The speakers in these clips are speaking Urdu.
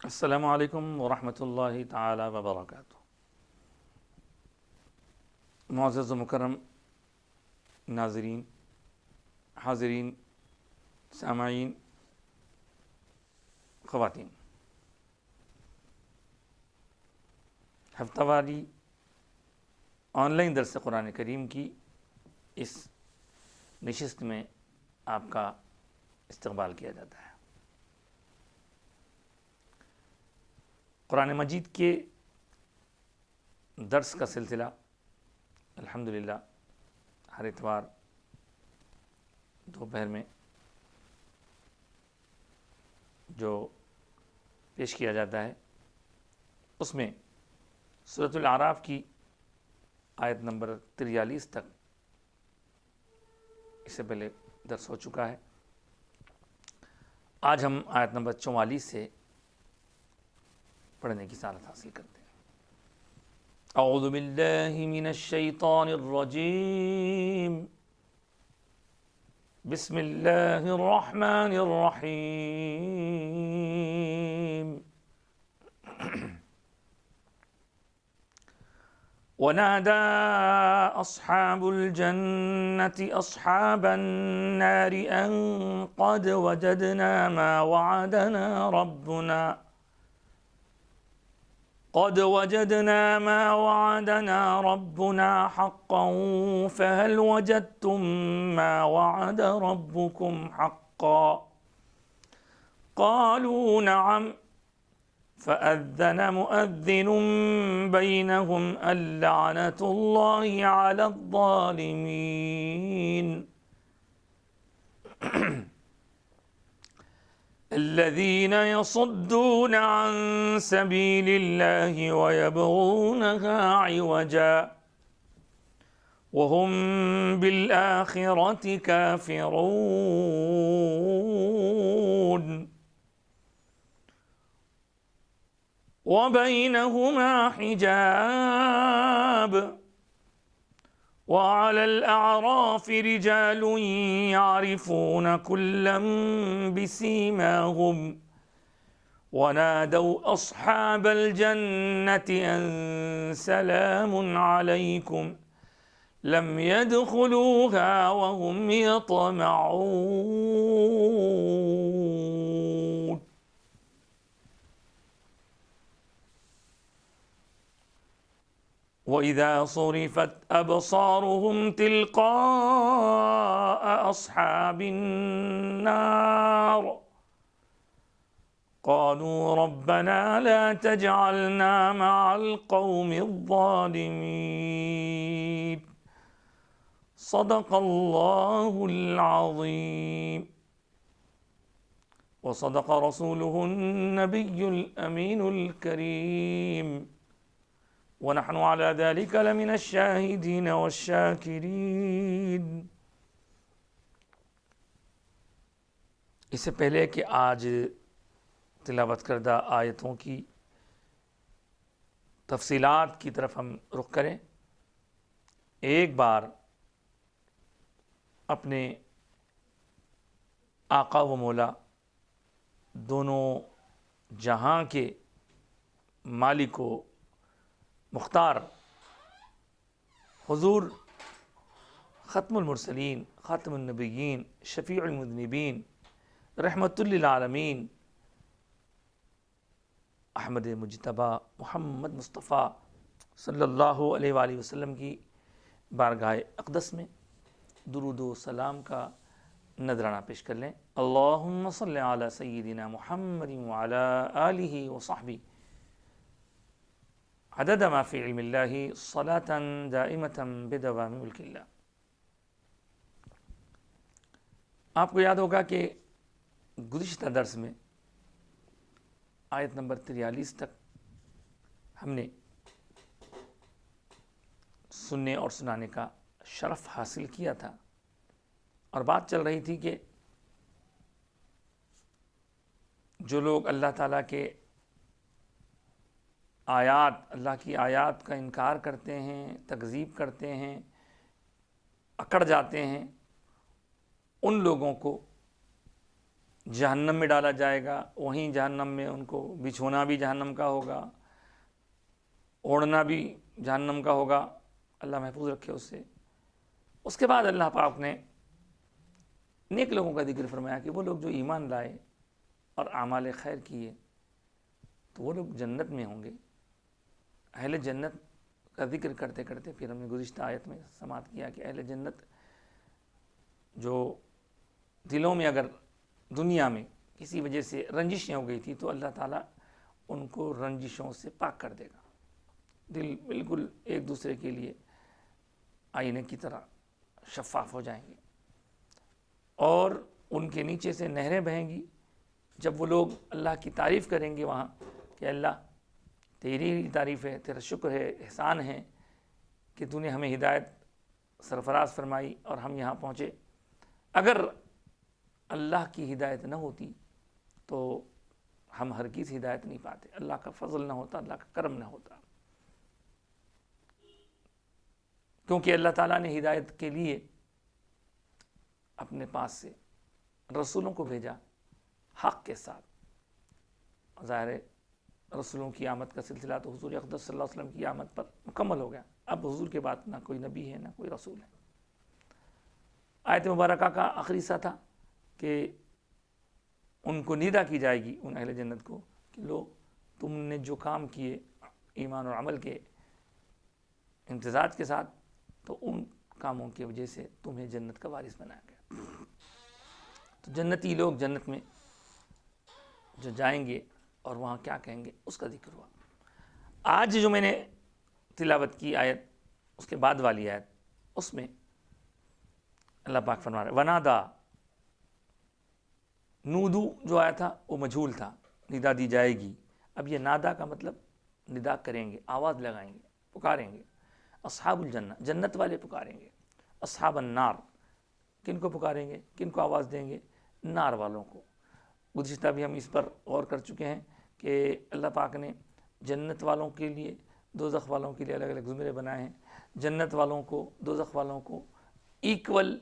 السلام علیکم ورحمۃ اللہ تعالی وبرکاتہ۔ معزز و مکرم ناظرین، حاضرین، سامعین، خواتین، ہفتہ واری آن لائن درس قرآن کریم کی اس نشست میں آپ کا استقبال کیا جاتا ہے۔ قرآن مجید کے درس کا سلسلہ الحمدللہ ہر اتوار دوپہر میں جو پیش کیا جاتا ہے، اس میں سورۃ الاعراف کی آیت نمبر 43 تک اس سے پہلے درس ہو چکا ہے۔ آج ہم آیت نمبر 44 سے پڑھنے کی سعادت حاصل کرتے ہیں۔ اعوذ باللہ من الشیطان الرجیم، بسم اللہ الرحمن الرحیم۔ ونادى أصحاب الجنة أصحاب النار أن قد وجدنا ما وعدنا ربنا حقا فهل وجدتم ما وعد ربكم حقا قالوا نعم فأذن مؤذن بينهم اللعنة الله على الظالمين الذين يصدون عن سبيل الله ويبغونها عوجا وهم بالآخرة كافرون وبينهما حجاب وعلى الأعراف رجال يعرفون كلا بسيماهم ونادوا أصحاب الجنة أن سلام عليكم لم يدخلوها وهم يطمعون۔ وَإِذَا صُرِفَتْ أَبْصَارُهُمْ تِلْقَاءَ أَصْحَابِ النَّارِ قَالُوا رَبَّنَا لَا تَجْعَلْنَا مَعَ الْقَوْمِ الظَّالِمِينَ۔ صدق اللہ العظیم وصدق رسوله النبی الامین الکریم ونحن على ذلك لمن الشاہدین والشاکرین۔ اس سے پہلے کہ آج تلاوت کردہ آیتوں کی تفصیلات کی طرف ہم رخ کریں، ایک بار اپنے آقا و مولا دونوں جہاں کے مالک و مختار حضور ختم المرسلین، خاتم النبیین، شفیع المذنبین، رحمت للعالمین احمد مجتبیٰ محمد مصطفیٰ صلی اللہ علیہ وآلہ وسلم کی بارگاہ اقدس میں درود و سلام کا نذرانہ پیش کر لیں۔ اللہم صلی علی سیدنا محمد وعلی آلہ وصحبہ عدد ما فی علم اللہ صلاة دائمة بدوام ملک اللہ۔ آپ کو یاد ہوگا کہ گزشتہ درس میں آیت نمبر 43 تک ہم نے سننے اور سنانے کا شرف حاصل کیا تھا، اور بات چل رہی تھی کہ جو لوگ اللہ تعالیٰ کے آیات، اللہ کی آیات کا انکار کرتے ہیں، تکذیب کرتے ہیں، اکڑ جاتے ہیں، ان لوگوں کو جہنم میں ڈالا جائے گا، وہیں جہنم میں ان کو بچھونا بھی جہنم کا ہوگا، اوڑھنا بھی جہنم کا ہوگا، اللہ محفوظ رکھے اس سے۔ اس کے بعد اللہ پاک نے نیک لوگوں کا ذکر فرمایا کہ وہ لوگ جو ایمان لائے اور اعمال خیر کیے تو وہ لوگ جنت میں ہوں گے۔ اہل جنت کا ذکر کرتے کرتے پھر ہم نے گزشتہ آیت میں سماعت کیا کہ اہل جنت جو دلوں میں اگر دنیا میں کسی وجہ سے رنجشیں ہو گئی تھی تو اللہ تعالیٰ ان کو رنجشوں سے پاک کر دے گا، دل بالکل ایک دوسرے کے لیے آئینے کی طرح شفاف ہو جائیں گے، اور ان کے نیچے سے نہریں بہیں گی۔ جب وہ لوگ اللہ کی تعریف کریں گے وہاں کہ اللہ تیری ہی تعریف ہے، تیرا شکر ہے، احسان ہے کہ تو نے ہمیں ہدایت سرفراز فرمائی اور ہم یہاں پہنچے۔ اگر اللہ کی ہدایت نہ ہوتی تو ہم ہرگز ہدایت نہیں پاتے، اللہ کا فضل نہ ہوتا، اللہ کا کرم نہ ہوتا، کیونکہ اللہ تعالیٰ نے ہدایت کے لیے اپنے پاس سے رسولوں کو بھیجا حق کے ساتھ۔ ظاہر ہے رسولوں کی آمد کا سلسلہ تو حضور اقدس صلی اللہ علیہ وسلم کی آمد پر مکمل ہو گیا، اب حضور کے بعد نہ کوئی نبی ہے نہ کوئی رسول ہے۔ آیت مبارکہ کا آخری حصہ تھا کہ ان کو ندا کی جائے گی، ان اہل جنت کو، کہ لو تم نے جو کام کیے ایمان اور عمل کے امتزاج کے ساتھ، تو ان کاموں کی وجہ سے تمہیں جنت کا وارث بنایا گیا۔ تو جنتی لوگ جنت میں جو جائیں گے اور وہاں کیا کہیں گے اس کا ذکر ہوا۔ آج جو میں نے تلاوت کی آیت، اس کے بعد والی آیت، اس میں اللہ پاک فرما رہے ونادا، نودو جو آیا تھا وہ مجھول تھا، ندا دی جائے گی۔ اب یہ نادا کا مطلب ندا کریں گے، آواز لگائیں گے، پکاریں گے۔ اصحاب الجنہ، جنت والے پکاریں گے۔ اصحاب النار، کن کو پکاریں گے، کن کو آواز دیں گے؟ نار والوں کو۔ گزشتہ بھی ہم اس پر غور کر چکے ہیں کہ اللہ پاک نے جنت والوں کے لیے، دوزخ والوں کے لیے الگ الگ زمرے بنائے ہیں۔ جنت والوں کو، دوزخ والوں کو ایکول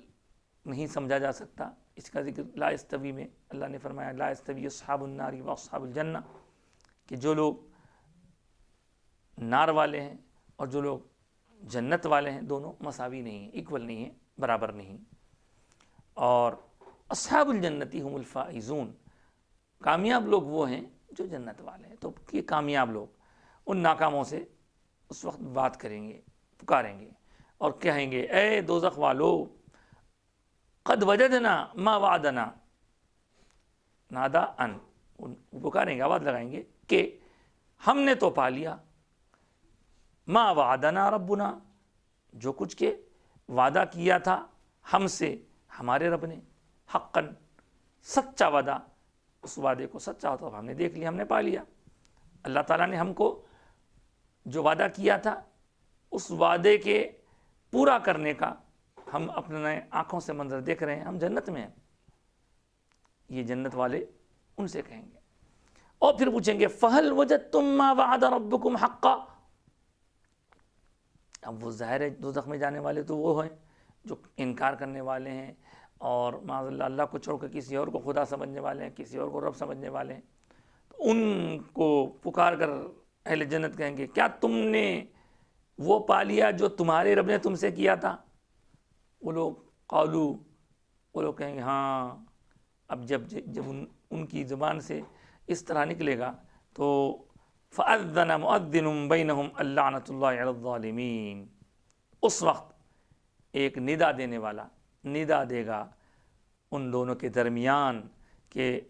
نہیں سمجھا جا سکتا۔ اس کا ذکر لا استوی میں اللہ نے فرمایا لا استوی اصحاب النار و اصحاب الجنہ، کہ جو لوگ نار والے ہیں اور جو لوگ جنت والے ہیں دونوں مساوی نہیں ہیں، ایکول نہیں ہیں، برابر نہیں۔ اور اصحاب الجنتی هم الفائزون، کامیاب لوگ وہ ہیں جو جنت والے ہیں۔ تو یہ کامیاب لوگ ان ناکاموں سے اس وقت بات کریں گے، پکاریں گے اور کہیں گے اے دوزخ والو قد وجدنا ما وعدنا، نادا ان، پکاریں گے، آواز لگائیں گے کہ ہم نے تو پا لیا ما وعدنا ربنا، جو کچھ کے وعدہ کیا تھا ہم سے ہمارے رب نے، حقاً، سچا وعدہ، اس وعدے کو سچا ہوتا ہم نے دیکھ لیا، ہم نے پا لیا۔ اللہ تعالیٰ نے ہم کو جو وعدہ کیا تھا اس وعدے کے پورا کرنے کا ہم اپنے آنکھوں سے منظر دیکھ رہے ہیں، ہم جنت میں ہیں۔ یہ جنت والے ان سے کہیں گے اور پھر پوچھیں گے فَهَلْ وَجَدْتُمْ مَا وَعَدَ رَبُّكُمْ حَقًّا۔ اب وہ ظاہر ہے دوزخ میں جانے والے تو وہ ہیں جو انکار کرنے والے ہیں اور معاذ اللہ اللہ کو چھوڑ کر کسی اور کو خدا سمجھنے والے ہیں، کسی اور کو رب سمجھنے والے ہیں۔ تو ان کو پکار کر اہل جنت کہیں گے کیا تم نے وہ پا لیا جو تمہارے رب نے تم سے کیا تھا؟ وہ لوگ قالو، وہ لوگ کہیں گے ہاں۔ اب جب ان کی زبان سے اس طرح نکلے گا تو فَأَذَّنَ مُؤَذِّنٌ بَيْنَهُمْ اللَّعْنَةُ اللَّهِ عَلَى الظَّالِمِينَ، اس وقت ایک ندا دینے والا ندا دے گا ان دونوں کے درمیان کہ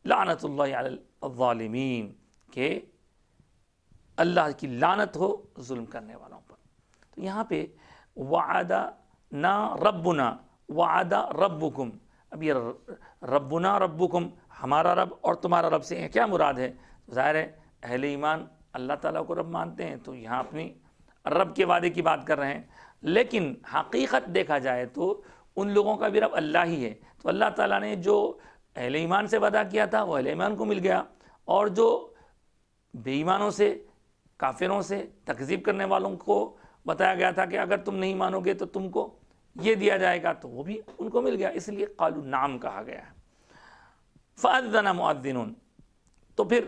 لعنت اللہ علی الظالمین، کہ اللہ کی لعنت ہو ظلم کرنے والوں پر۔ تو یہاں پہ وعدنا ربنا وعد ربکم، اب یہ ربنا ربکم، ہمارا رب اور تمہارا رب سے کیا مراد ہے؟ ظاہر ہے اہل ایمان اللہ تعالیٰ کو رب مانتے ہیں تو یہاں اپنی رب کے وعدے کی بات کر رہے ہیں، لیکن حقیقت دیکھا جائے تو ان لوگوں کا بھی رب اللہ ہی ہے۔ تو اللہ تعالیٰ نے جو اہل ایمان سے وعدہ کیا تھا وہ اہل ایمان کو مل گیا، اور جو بے ایمانوں سے، کافروں سے، تکذیب کرنے والوں کو بتایا گیا تھا کہ اگر تم نہیں مانو گے تو تم کو یہ دیا جائے گا، تو وہ بھی ان کو مل گیا، اس لیے قالوا نعم کہا گیا ہے۔ فَأَذَّنَ مُؤَذِّنٌ، تو پھر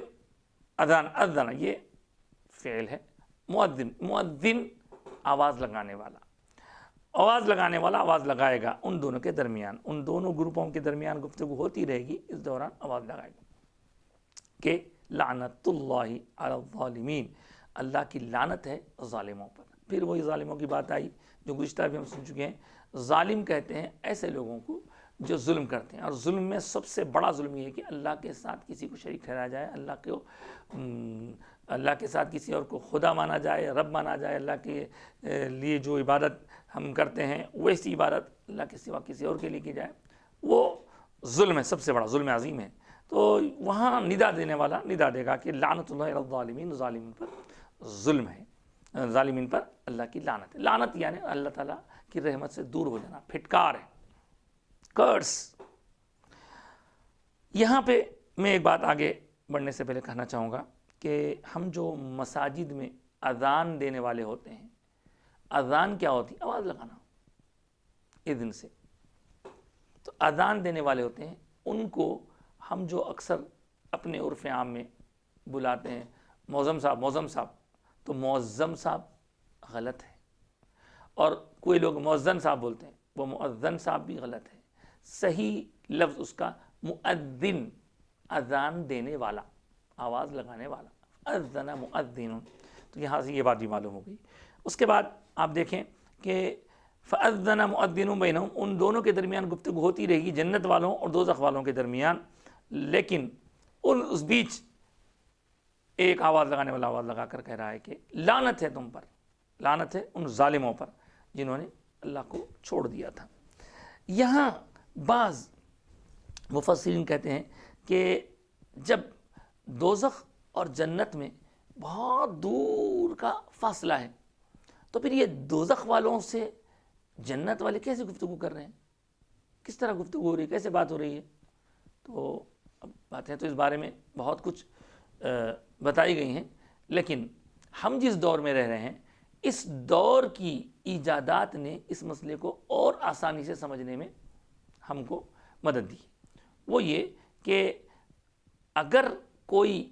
اذن یہ فعل ہے، مؤذن آواز لگانے والا، آواز لگانے والا آواز لگائے گا ان دونوں کے درمیان، ان دونوں گروپوں کے درمیان گفتگو ہوتی رہے گی، اس دوران آواز لگائے گا کہ لعنت اللہ علی الظالمین، اللہ کی لعنت ہے ظالموں پر۔ پھر وہی ظالموں کی بات آئی جو گزشتہ بھی ہم سن چکے ہیں۔ ظالم کہتے ہیں ایسے لوگوں کو جو ظلم کرتے ہیں، اور ظلم میں سب سے بڑا ظلم یہ ہے کہ اللہ کے ساتھ کسی کو شریک ٹھہرایا جائے، اللہ کے ساتھ کسی اور کو خدا مانا جائے، رب مانا جائے، اللہ کے لیے جو عبادت ہم کرتے ہیں ویسی عبادت اللہ کے سوا کسی اور کے لیے کی جائے، وہ ظلم ہے، سب سے بڑا ظلم عظیم ہے۔ تو وہاں ندا دینے والا ندا دے گا کہ لعنت اللہ علی الظالمین، ظالمین پر ظلم ہے، ظالمین پر اللہ کی لعنت ہے۔ لعنت یعنی اللہ تعالیٰ کی رحمت سے دور ہو جانا، پھٹکار ہے، کرس۔ یہاں پہ میں ایک بات آگے بڑھنے سے پہلے کہنا چاہوں گا کہ ہم جو مساجد میں اذان دینے والے ہوتے ہیں، اذان کیا ہوتی ہے؟ آواز لگانا اذن سے۔ تو اذان دینے والے ہوتے ہیں، ان کو ہم جو اکثر اپنے عرف عام میں بلاتے ہیں معظم صاحب، تو معظم صاحب غلط ہے، اور کوئی لوگ مؤذن صاحب بولتے ہیں، وہ مؤذن صاحب بھی غلط ہے۔ صحیح لفظ اس کا مؤذن، اذان دینے والا، آواز لگانے والا، اذن مؤذن۔ تو یہاں سے یہ بات بھی معلوم ہو گئی۔ اس کے بعد آپ دیکھیں کہ فَأَذَّنَ مُؤَذِّنٌ بَيْنَهُمْ، ان دونوں کے درمیان گفتگو ہوتی رہے گی، جنت والوں اور دوزخ والوں کے درمیان، لیکن اس بیچ ایک آواز لگانے والا آواز لگا کر کہہ رہا ہے کہ لعنت ہے تم پر، لعنت ہے ان ظالموں پر جنہوں نے اللہ کو چھوڑ دیا تھا۔ یہاں بعض مفسرین کہتے ہیں کہ جب دوزخ اور جنت میں بہت دور کا فاصلہ ہے، تو پھر یہ دوزخ والوں سے جنت والے کیسے گفتگو کر رہے ہیں، کس طرح گفتگو ہو رہی ہے، کیسے بات ہو رہی ہے؟ تو اب باتیں تو اس بارے میں بہت کچھ بتائی گئی ہیں، لیکن ہم جس دور میں رہ رہے ہیں، اس دور کی ایجادات نے اس مسئلے کو اور آسانی سے سمجھنے میں ہم کو مدد دی۔ وہ یہ کہ اگر کوئی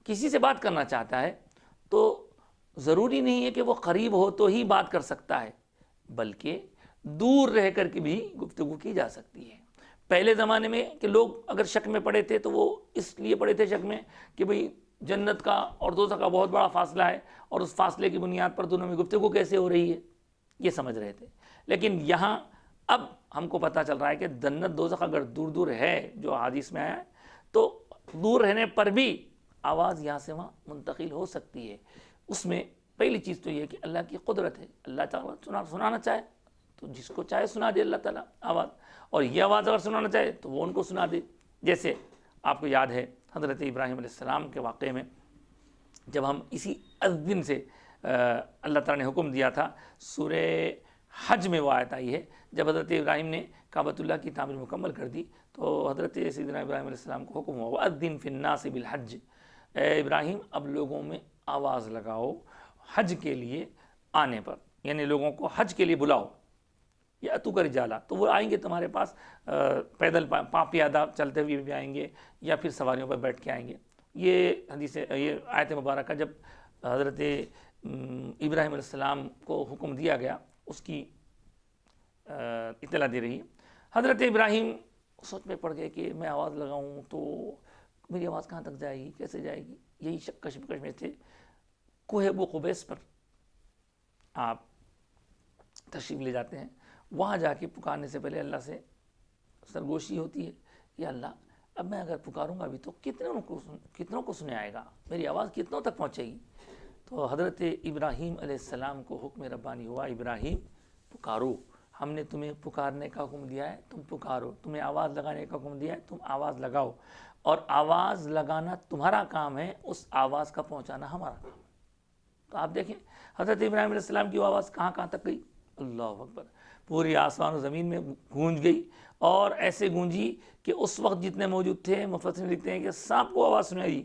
کسی سے بات کرنا چاہتا ہے تو ضروری نہیں ہے کہ وہ قریب ہو تو ہی بات کر سکتا ہے، بلکہ دور رہ کر کے بھی گفتگو کی جا سکتی ہے۔ پہلے زمانے میں کہ لوگ اگر شک میں پڑے تھے تو وہ اس لیے پڑے تھے شک میں کہ بھئی جنت کا اور دوزخ کا بہت بڑا فاصلہ ہے، اور اس فاصلے کی بنیاد پر دونوں میں گفتگو کیسے ہو رہی ہے، یہ سمجھ رہے تھے۔ لیکن یہاں اب ہم کو پتہ چل رہا ہے کہ جنت دوزخ اگر دور دور ہے، جو حدیث میں آیا ہے، تو دور رہنے پر بھی آواز یہاں سے وہاں منتقل ہو سکتی ہے۔ اس میں پہلی چیز تو یہ ہے کہ اللہ کی قدرت ہے، اللہ تعالیٰ سنانا چاہے تو جس کو چاہے سنا دے اللہ تعالیٰ آواز، اور یہ آواز اگر سنانا چاہے تو وہ ان کو سنا دے۔ جیسے آپ کو یاد ہے حضرت ابراہیم علیہ السلام کے واقعے میں، جب ہم اسی اذن سے اللہ تعالیٰ نے حکم دیا تھا، سورہ حج میں وہ آیت آئی ہے، جب حضرت ابراہیم نے کعبۃ اللہ کی تعمیر مکمل کر دی تو حضرت سیدنا ابراہیم علیہ السلام کو حکم ہوا وَأَذِّن فِي النَّاسِ بِالْحَجِّ، اے ابراہیم اب لوگوں میں آواز لگاؤ حج کے لیے آنے پر، یعنی لوگوں کو حج کے لیے بلاؤ، یا تو کر جالا، تو وہ آئیں گے تمہارے پاس، پیدل پیادہ چلتے ہوئے بھی آئیں گے، یا پھر سواریوں پر بیٹھ کے آئیں گے۔ یہ حدیث، یہ آیت مبارکہ جب حضرت ابراہیم علیہ السلام کو حکم دیا گیا، اس کی اطلاع دے رہی ہے۔ حضرت ابراہیم سوچ میں پڑ گئے کہ میں آواز لگاؤں تو میری آواز کہاں تک جائے گی، کیسے جائے گی، یہی کشمکش میں تھے۔ کوہ ابو قبیس پر آپ تشریف لے جاتے ہیں، وہاں جا کے پکارنے سے پہلے اللہ سے سرگوشی ہوتی ہے، یا اللہ اب میں اگر پکاروں گا بھی تو کتنوں کو سنے آئے گا، میری آواز کتنوں تک پہنچے گی؟ تو حضرت ابراہیم علیہ السلام کو حکم ربانی ہوا، ابراہیم پکارو، ہم نے تمہیں پکارنے کا حکم دیا ہے، تم پکارو، تمہیں آواز لگانے کا حکم دیا ہے، تم آواز لگاؤ، اور آواز لگانا تمہارا کام ہے، اس آواز کا پہنچانا ہمارا کام ہے۔ تو آپ دیکھیں حضرت ابراہیم علیہ السلام کی آواز کہاں کہاں تک گئی، اللہ اکبر، پوری آسمان و زمین میں گونج گئی، اور ایسے گونجی کہ اس وقت جتنے موجود تھے، مفسرین لکھتے ہیں کہ سب کو آواز سنائی دی،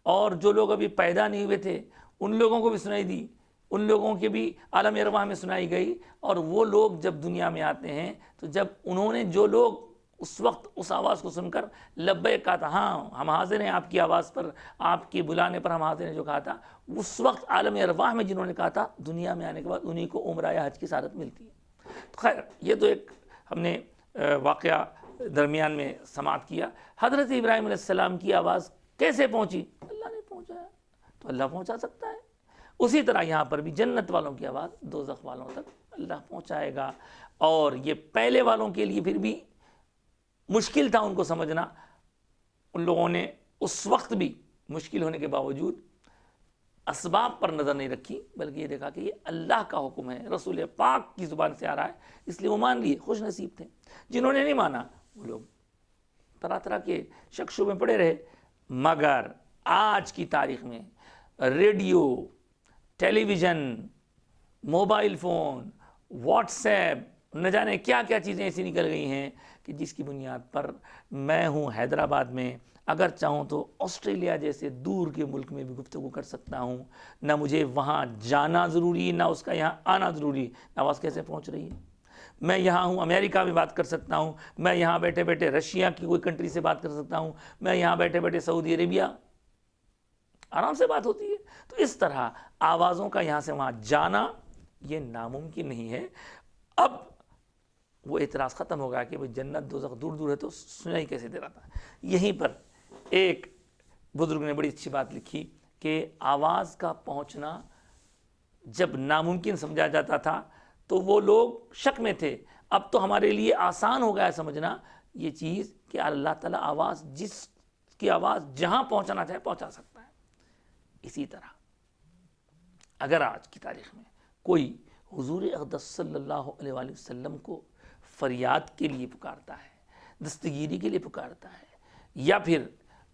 اور جو لوگ ابھی پیدا نہیں ہوئے تھے ان لوگوں کو بھی سنائی دی، ان لوگوں کے بھی عالم ارواح میں سنائی گئی۔ اور وہ لوگ جب دنیا میں آتے ہیں تو جب انہوں نے جو لوگ اس وقت اس آواز کو سن کر لبیک کہا تھا، ہاں ہم حاضر ہیں آپ کی آواز پر، آپ کے بلانے پر ہم حاضر ہیں جو کہا تھا، اس وقت عالم ارواح میں جنہوں نے کہا تھا، دنیا میں آنے کے بعد انہی کو عمرہ حج کی سعادت ملتی ہے۔ خیر یہ تو ایک ہم نے واقعہ درمیان میں سماعت کیا۔ حضرت ابراہیم علیہ السلام کی آواز کیسے پہنچی؟ اللہ نے پہنچایا، تو اللہ پہنچا سکتا ہے۔ اسی طرح یہاں پر بھی جنت والوں کی آواز دوزخ والوں تک اللہ پہنچائے گا، اور یہ پہلے والوں کے لیے پھر بھی مشکل تھا ان کو سمجھنا۔ ان لوگوں نے اس وقت بھی مشکل ہونے کے باوجود اسباب پر نظر نہیں رکھی، بلکہ یہ دیکھا کہ یہ اللہ کا حکم ہے، رسول پاک کی زبان سے آ رہا ہے، اس لیے وہ مان لیے، خوش نصیب تھے۔ جنہوں نے نہیں مانا وہ لوگ طرح طرح کے شک شبے میں پڑے رہے۔ مگر آج کی تاریخ میں radio, television, mobile phone, WhatsApp, نہ جانے کیا کیا چیزیں ایسی نکل گئی ہیں کہ جس کی بنیاد پر میں ہوں حیدرآباد میں، اگر چاہوں تو آسٹریلیا جیسے دور کے ملک میں بھی گفتگو کر سکتا ہوں، نہ مجھے وہاں جانا ضروری، نہ اس کا یہاں آنا ضروری۔ آواز کیسے پہنچ رہی ہے؟ میں یہاں ہوں امریکہ میں بات کر سکتا ہوں، میں یہاں بیٹھے بیٹھے رشیا کی کوئی کنٹری سے بات کر سکتا ہوں، میں یہاں بیٹھے بیٹھے سعودی عربیہ، آرام سے بات ہوتی ہے۔ تو اس طرح آوازوں کا یہاں سے وہاں جانا یہ ناممکن نہیں ہے۔ اب وہ اعتراض ختم ہو گیا کہ بھئی جنت دوزخ دور دور ہے تو سنائی کیسے دے رہا تھا۔ یہیں پر ایک بزرگ نے بڑی اچھی بات لکھی کہ آواز کا پہنچنا جب ناممکن سمجھا جاتا تھا تو وہ لوگ شک میں تھے، اب تو ہمارے لیے آسان ہو گیا ہے سمجھنا یہ چیز کہ اللہ تعالیٰ آواز، جس کی آواز جہاں پہنچانا چاہے پہنچا سکتا ہے۔ اسی طرح اگر آج کی تاریخ میں کوئی حضور اقدس صلی اللہ علیہ وآلہ وسلم کو فریاد کے لیے پکارتا ہے، دستگیری کے لیے پکارتا ہے، یا پھر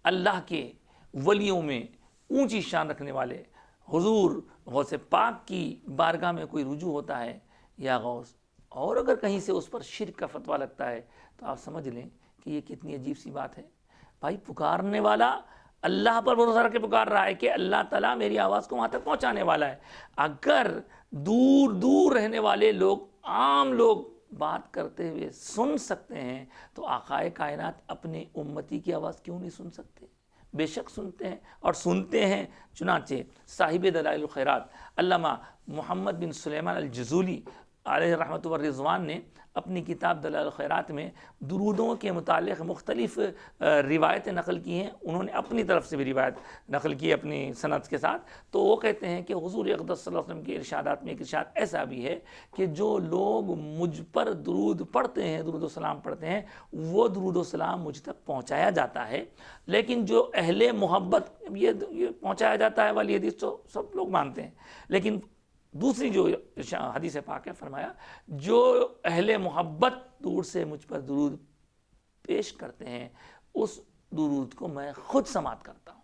اللہ کے ولیوں میں اونچی شان رکھنے والے حضور غوث پاک کی بارگاہ میں کوئی رجوع ہوتا ہے یا غوث، اور اگر کہیں سے اس پر شرک کا فتویٰ لگتا ہے، تو آپ سمجھ لیں کہ یہ کتنی عجیب سی بات ہے۔ بھائی پکارنے والا اللہ پر بھروسہ رکھ کے پکار رہا ہے کہ اللہ تعالیٰ میری آواز کو وہاں تک پہنچانے والا ہے۔ اگر دور دور رہنے والے لوگ، عام لوگ بات کرتے ہوئے سن سکتے ہیں تو آقائے کائنات اپنے امتی کی آواز کیوں نہیں سن سکتے؟ بے شک سنتے ہیں اور سنتے ہیں۔ چنانچہ صاحب دلائل الخیرات علامہ محمد بن سلیمان الجزولی علیہ رحمۃ والرضوان نے اپنی کتاب دلائل الخیرات میں درودوں کے متعلق مختلف روایتیں نقل کی ہیں۔ انہوں نے اپنی طرف سے بھی روایت نقل کی اپنی سند کے ساتھ، تو وہ کہتے ہیں کہ حضور اقدس صلی اللہ علیہ وسلم کے ارشادات میں ایک ارشاد ایسا بھی ہے کہ جو لوگ مجھ پر درود پڑھتے ہیں، درود و سلام پڑھتے ہیں، وہ درود و سلام مجھ تک پہنچایا جاتا ہے، لیکن جو اہل محبت، یہ پہنچایا جاتا ہے والی حدیث تو سب لوگ مانتے ہیں، لیکن دوسری جو حدیث پاک ہے فرمایا جو اہل محبت دور سے مجھ پر درود پیش کرتے ہیں اس درود کو میں خود سماعت کرتا ہوں۔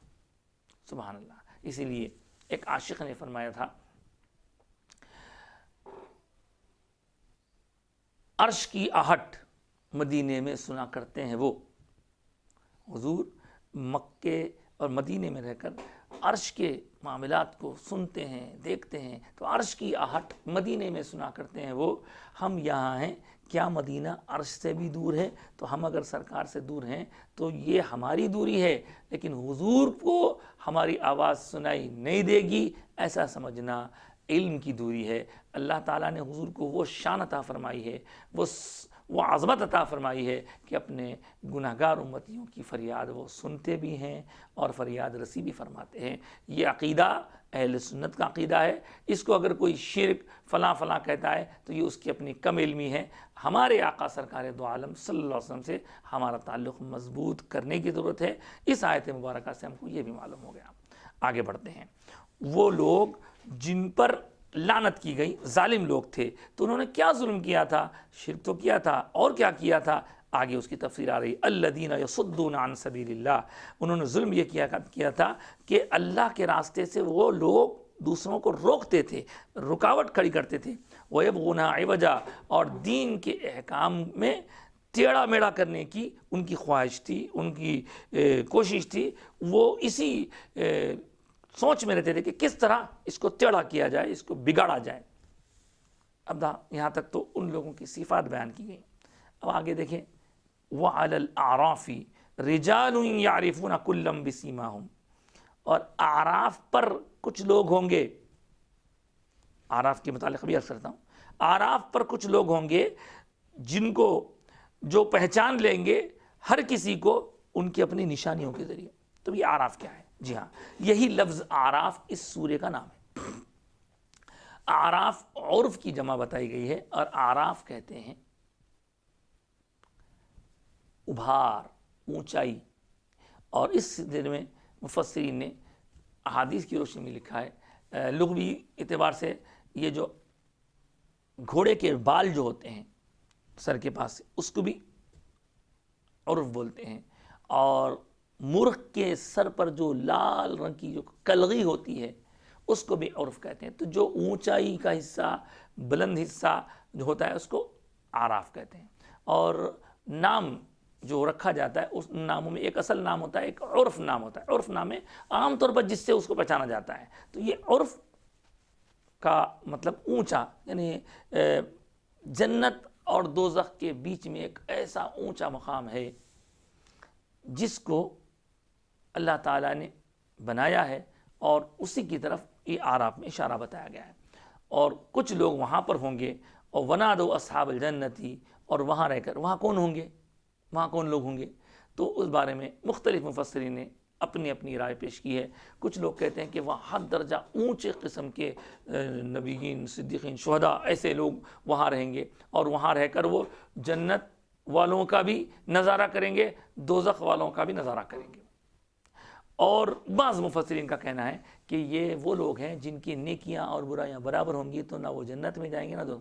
سبحان اللہ۔ اسی لیے ایک عاشق نے فرمایا تھا، عرش کی آہٹ مدینے میں سنا کرتے ہیں وہ۔ حضور مکے اور مدینے میں رہ کر عرش کے معاملات کو سنتے ہیں، دیکھتے ہیں، تو عرش کی آہٹ مدینے میں سنا کرتے ہیں وہ۔ ہم یہاں ہیں، کیا مدینہ عرش سے بھی دور ہے؟ تو ہم اگر سرکار سے دور ہیں تو یہ ہماری دوری ہے، لیکن حضور کو ہماری آواز سنائی نہیں دے گی ایسا سمجھنا علم کی دوری ہے۔ اللہ تعالیٰ نے حضور کو وہ شان عطا فرمائی ہے، وہ عظمت عطا فرمائی ہے کہ اپنے گناہگار امتیوں کی فریاد وہ سنتے بھی ہیں اور فریاد رسی بھی فرماتے ہیں۔ یہ عقیدہ اہل سنت کا عقیدہ ہے۔ اس کو اگر کوئی شرک فلاں فلاں کہتا ہے تو یہ اس کی اپنی کم علمی ہے۔ ہمارے آقا سرکار دو عالم صلی اللہ علیہ وسلم سے ہمارا تعلق مضبوط کرنے کی ضرورت ہے۔ اس آیت مبارکہ سے ہم کو یہ بھی معلوم ہو گیا۔ آگے بڑھتے ہیں۔ وہ لوگ جن پر لعنت کی گئی ظالم لوگ تھے، تو انہوں نے کیا ظلم کیا تھا؟ شرک تو کیا تھا، اور کیا کیا تھا؟ آگے اس کی تفسیر آ رہی، الذین یصدون عن سبیل اللہ۔ انہوں نے ظلم یہ کیا تھا کہ اللہ کے راستے سے وہ لوگ دوسروں کو روکتے تھے، رکاوٹ کھڑی کرتے تھے، وَيَبْغُونَا عِوَجًا، اور دین کے احکام میں ٹیڑھا میڑھا کرنے کی ان کی خواہش تھی، ان کی کوشش تھی۔ وہ اسی سوچ میں رہتے تھے کہ کس طرح اس کو ٹیڑھا کیا جائے، اس کو بگاڑا جائے۔ اب یہاں تک تو ان لوگوں کی صفات بیان کی گئی۔ اب آگے دیکھیں وعلی الاعراف رجال یعرفون کلا بسیماہم، اور اعراف پر کچھ لوگ ہوں گے، اعراف کے متعلق بھی عرض کرتا ہوں، اعراف پر کچھ لوگ ہوں گے جن کو جو پہچان لیں گے ہر کسی کو ان کی اپنی نشانیوں کے ذریعے۔ تو یہ اعراف کیا ہے؟ جی ہاں، یہی لفظ اعراف اس سورے کا نام ہے۔ اعراف عرف کی جمع بتائی گئی ہے، اور اعراف کہتے ہیں ابھار، اونچائی، اور اس سلسلے میں مفسرین نے احادیث کی روشنی میں لکھا ہے، لغوی اعتبار سے یہ جو گھوڑے کے بال جو ہوتے ہیں سر کے پاس سے، اس کو بھی عرف بولتے ہیں، اور مرغ کے سر پر جو لال رنگ کی جو کلغی ہوتی ہے اس کو بھی عرف کہتے ہیں۔ تو جو اونچائی کا حصہ، بلند حصہ جو ہوتا ہے اس کو اعراف کہتے ہیں۔ اور نام جو رکھا جاتا ہے اس ناموں میں ایک اصل نام ہوتا ہے، ایک عرف نام ہوتا ہے۔ عرف نام ہے عام طور پر جس سے اس کو پہچانا جاتا ہے۔ تو یہ عرف کا مطلب اونچا، یعنی جنت اور دوزخ کے بیچ میں ایک ایسا اونچا مقام ہے جس کو اللہ تعالیٰ نے بنایا ہے، اور اسی کی طرف یہ اعراف میں اشارہ بتایا گیا ہے۔ اور کچھ لوگ وہاں پر ہوں گے، اور ونادوا اصحاب الجنتی، اور وہاں رہ کر وہاں کون ہوں گے، وہاں کون لوگ ہوں گے، تو اس بارے میں مختلف مفسرین نے اپنی اپنی رائے پیش کی ہے۔ کچھ لوگ کہتے ہیں کہ وہاں حد درجہ اونچے قسم کے نبیین، صدیقین، شہداء، ایسے لوگ وہاں رہیں گے، اور وہاں رہ کر وہ جنت والوں کا بھی نظارہ کریں گے، دوزخ والوں کا بھی نظارہ کریں گے۔ اور بعض مفسرین کا کہنا ہے کہ یہ وہ لوگ ہیں جن کی نیکیاں اور برائیاں برابر ہوں گی، تو نہ وہ جنت میں جائیں گے نہ تو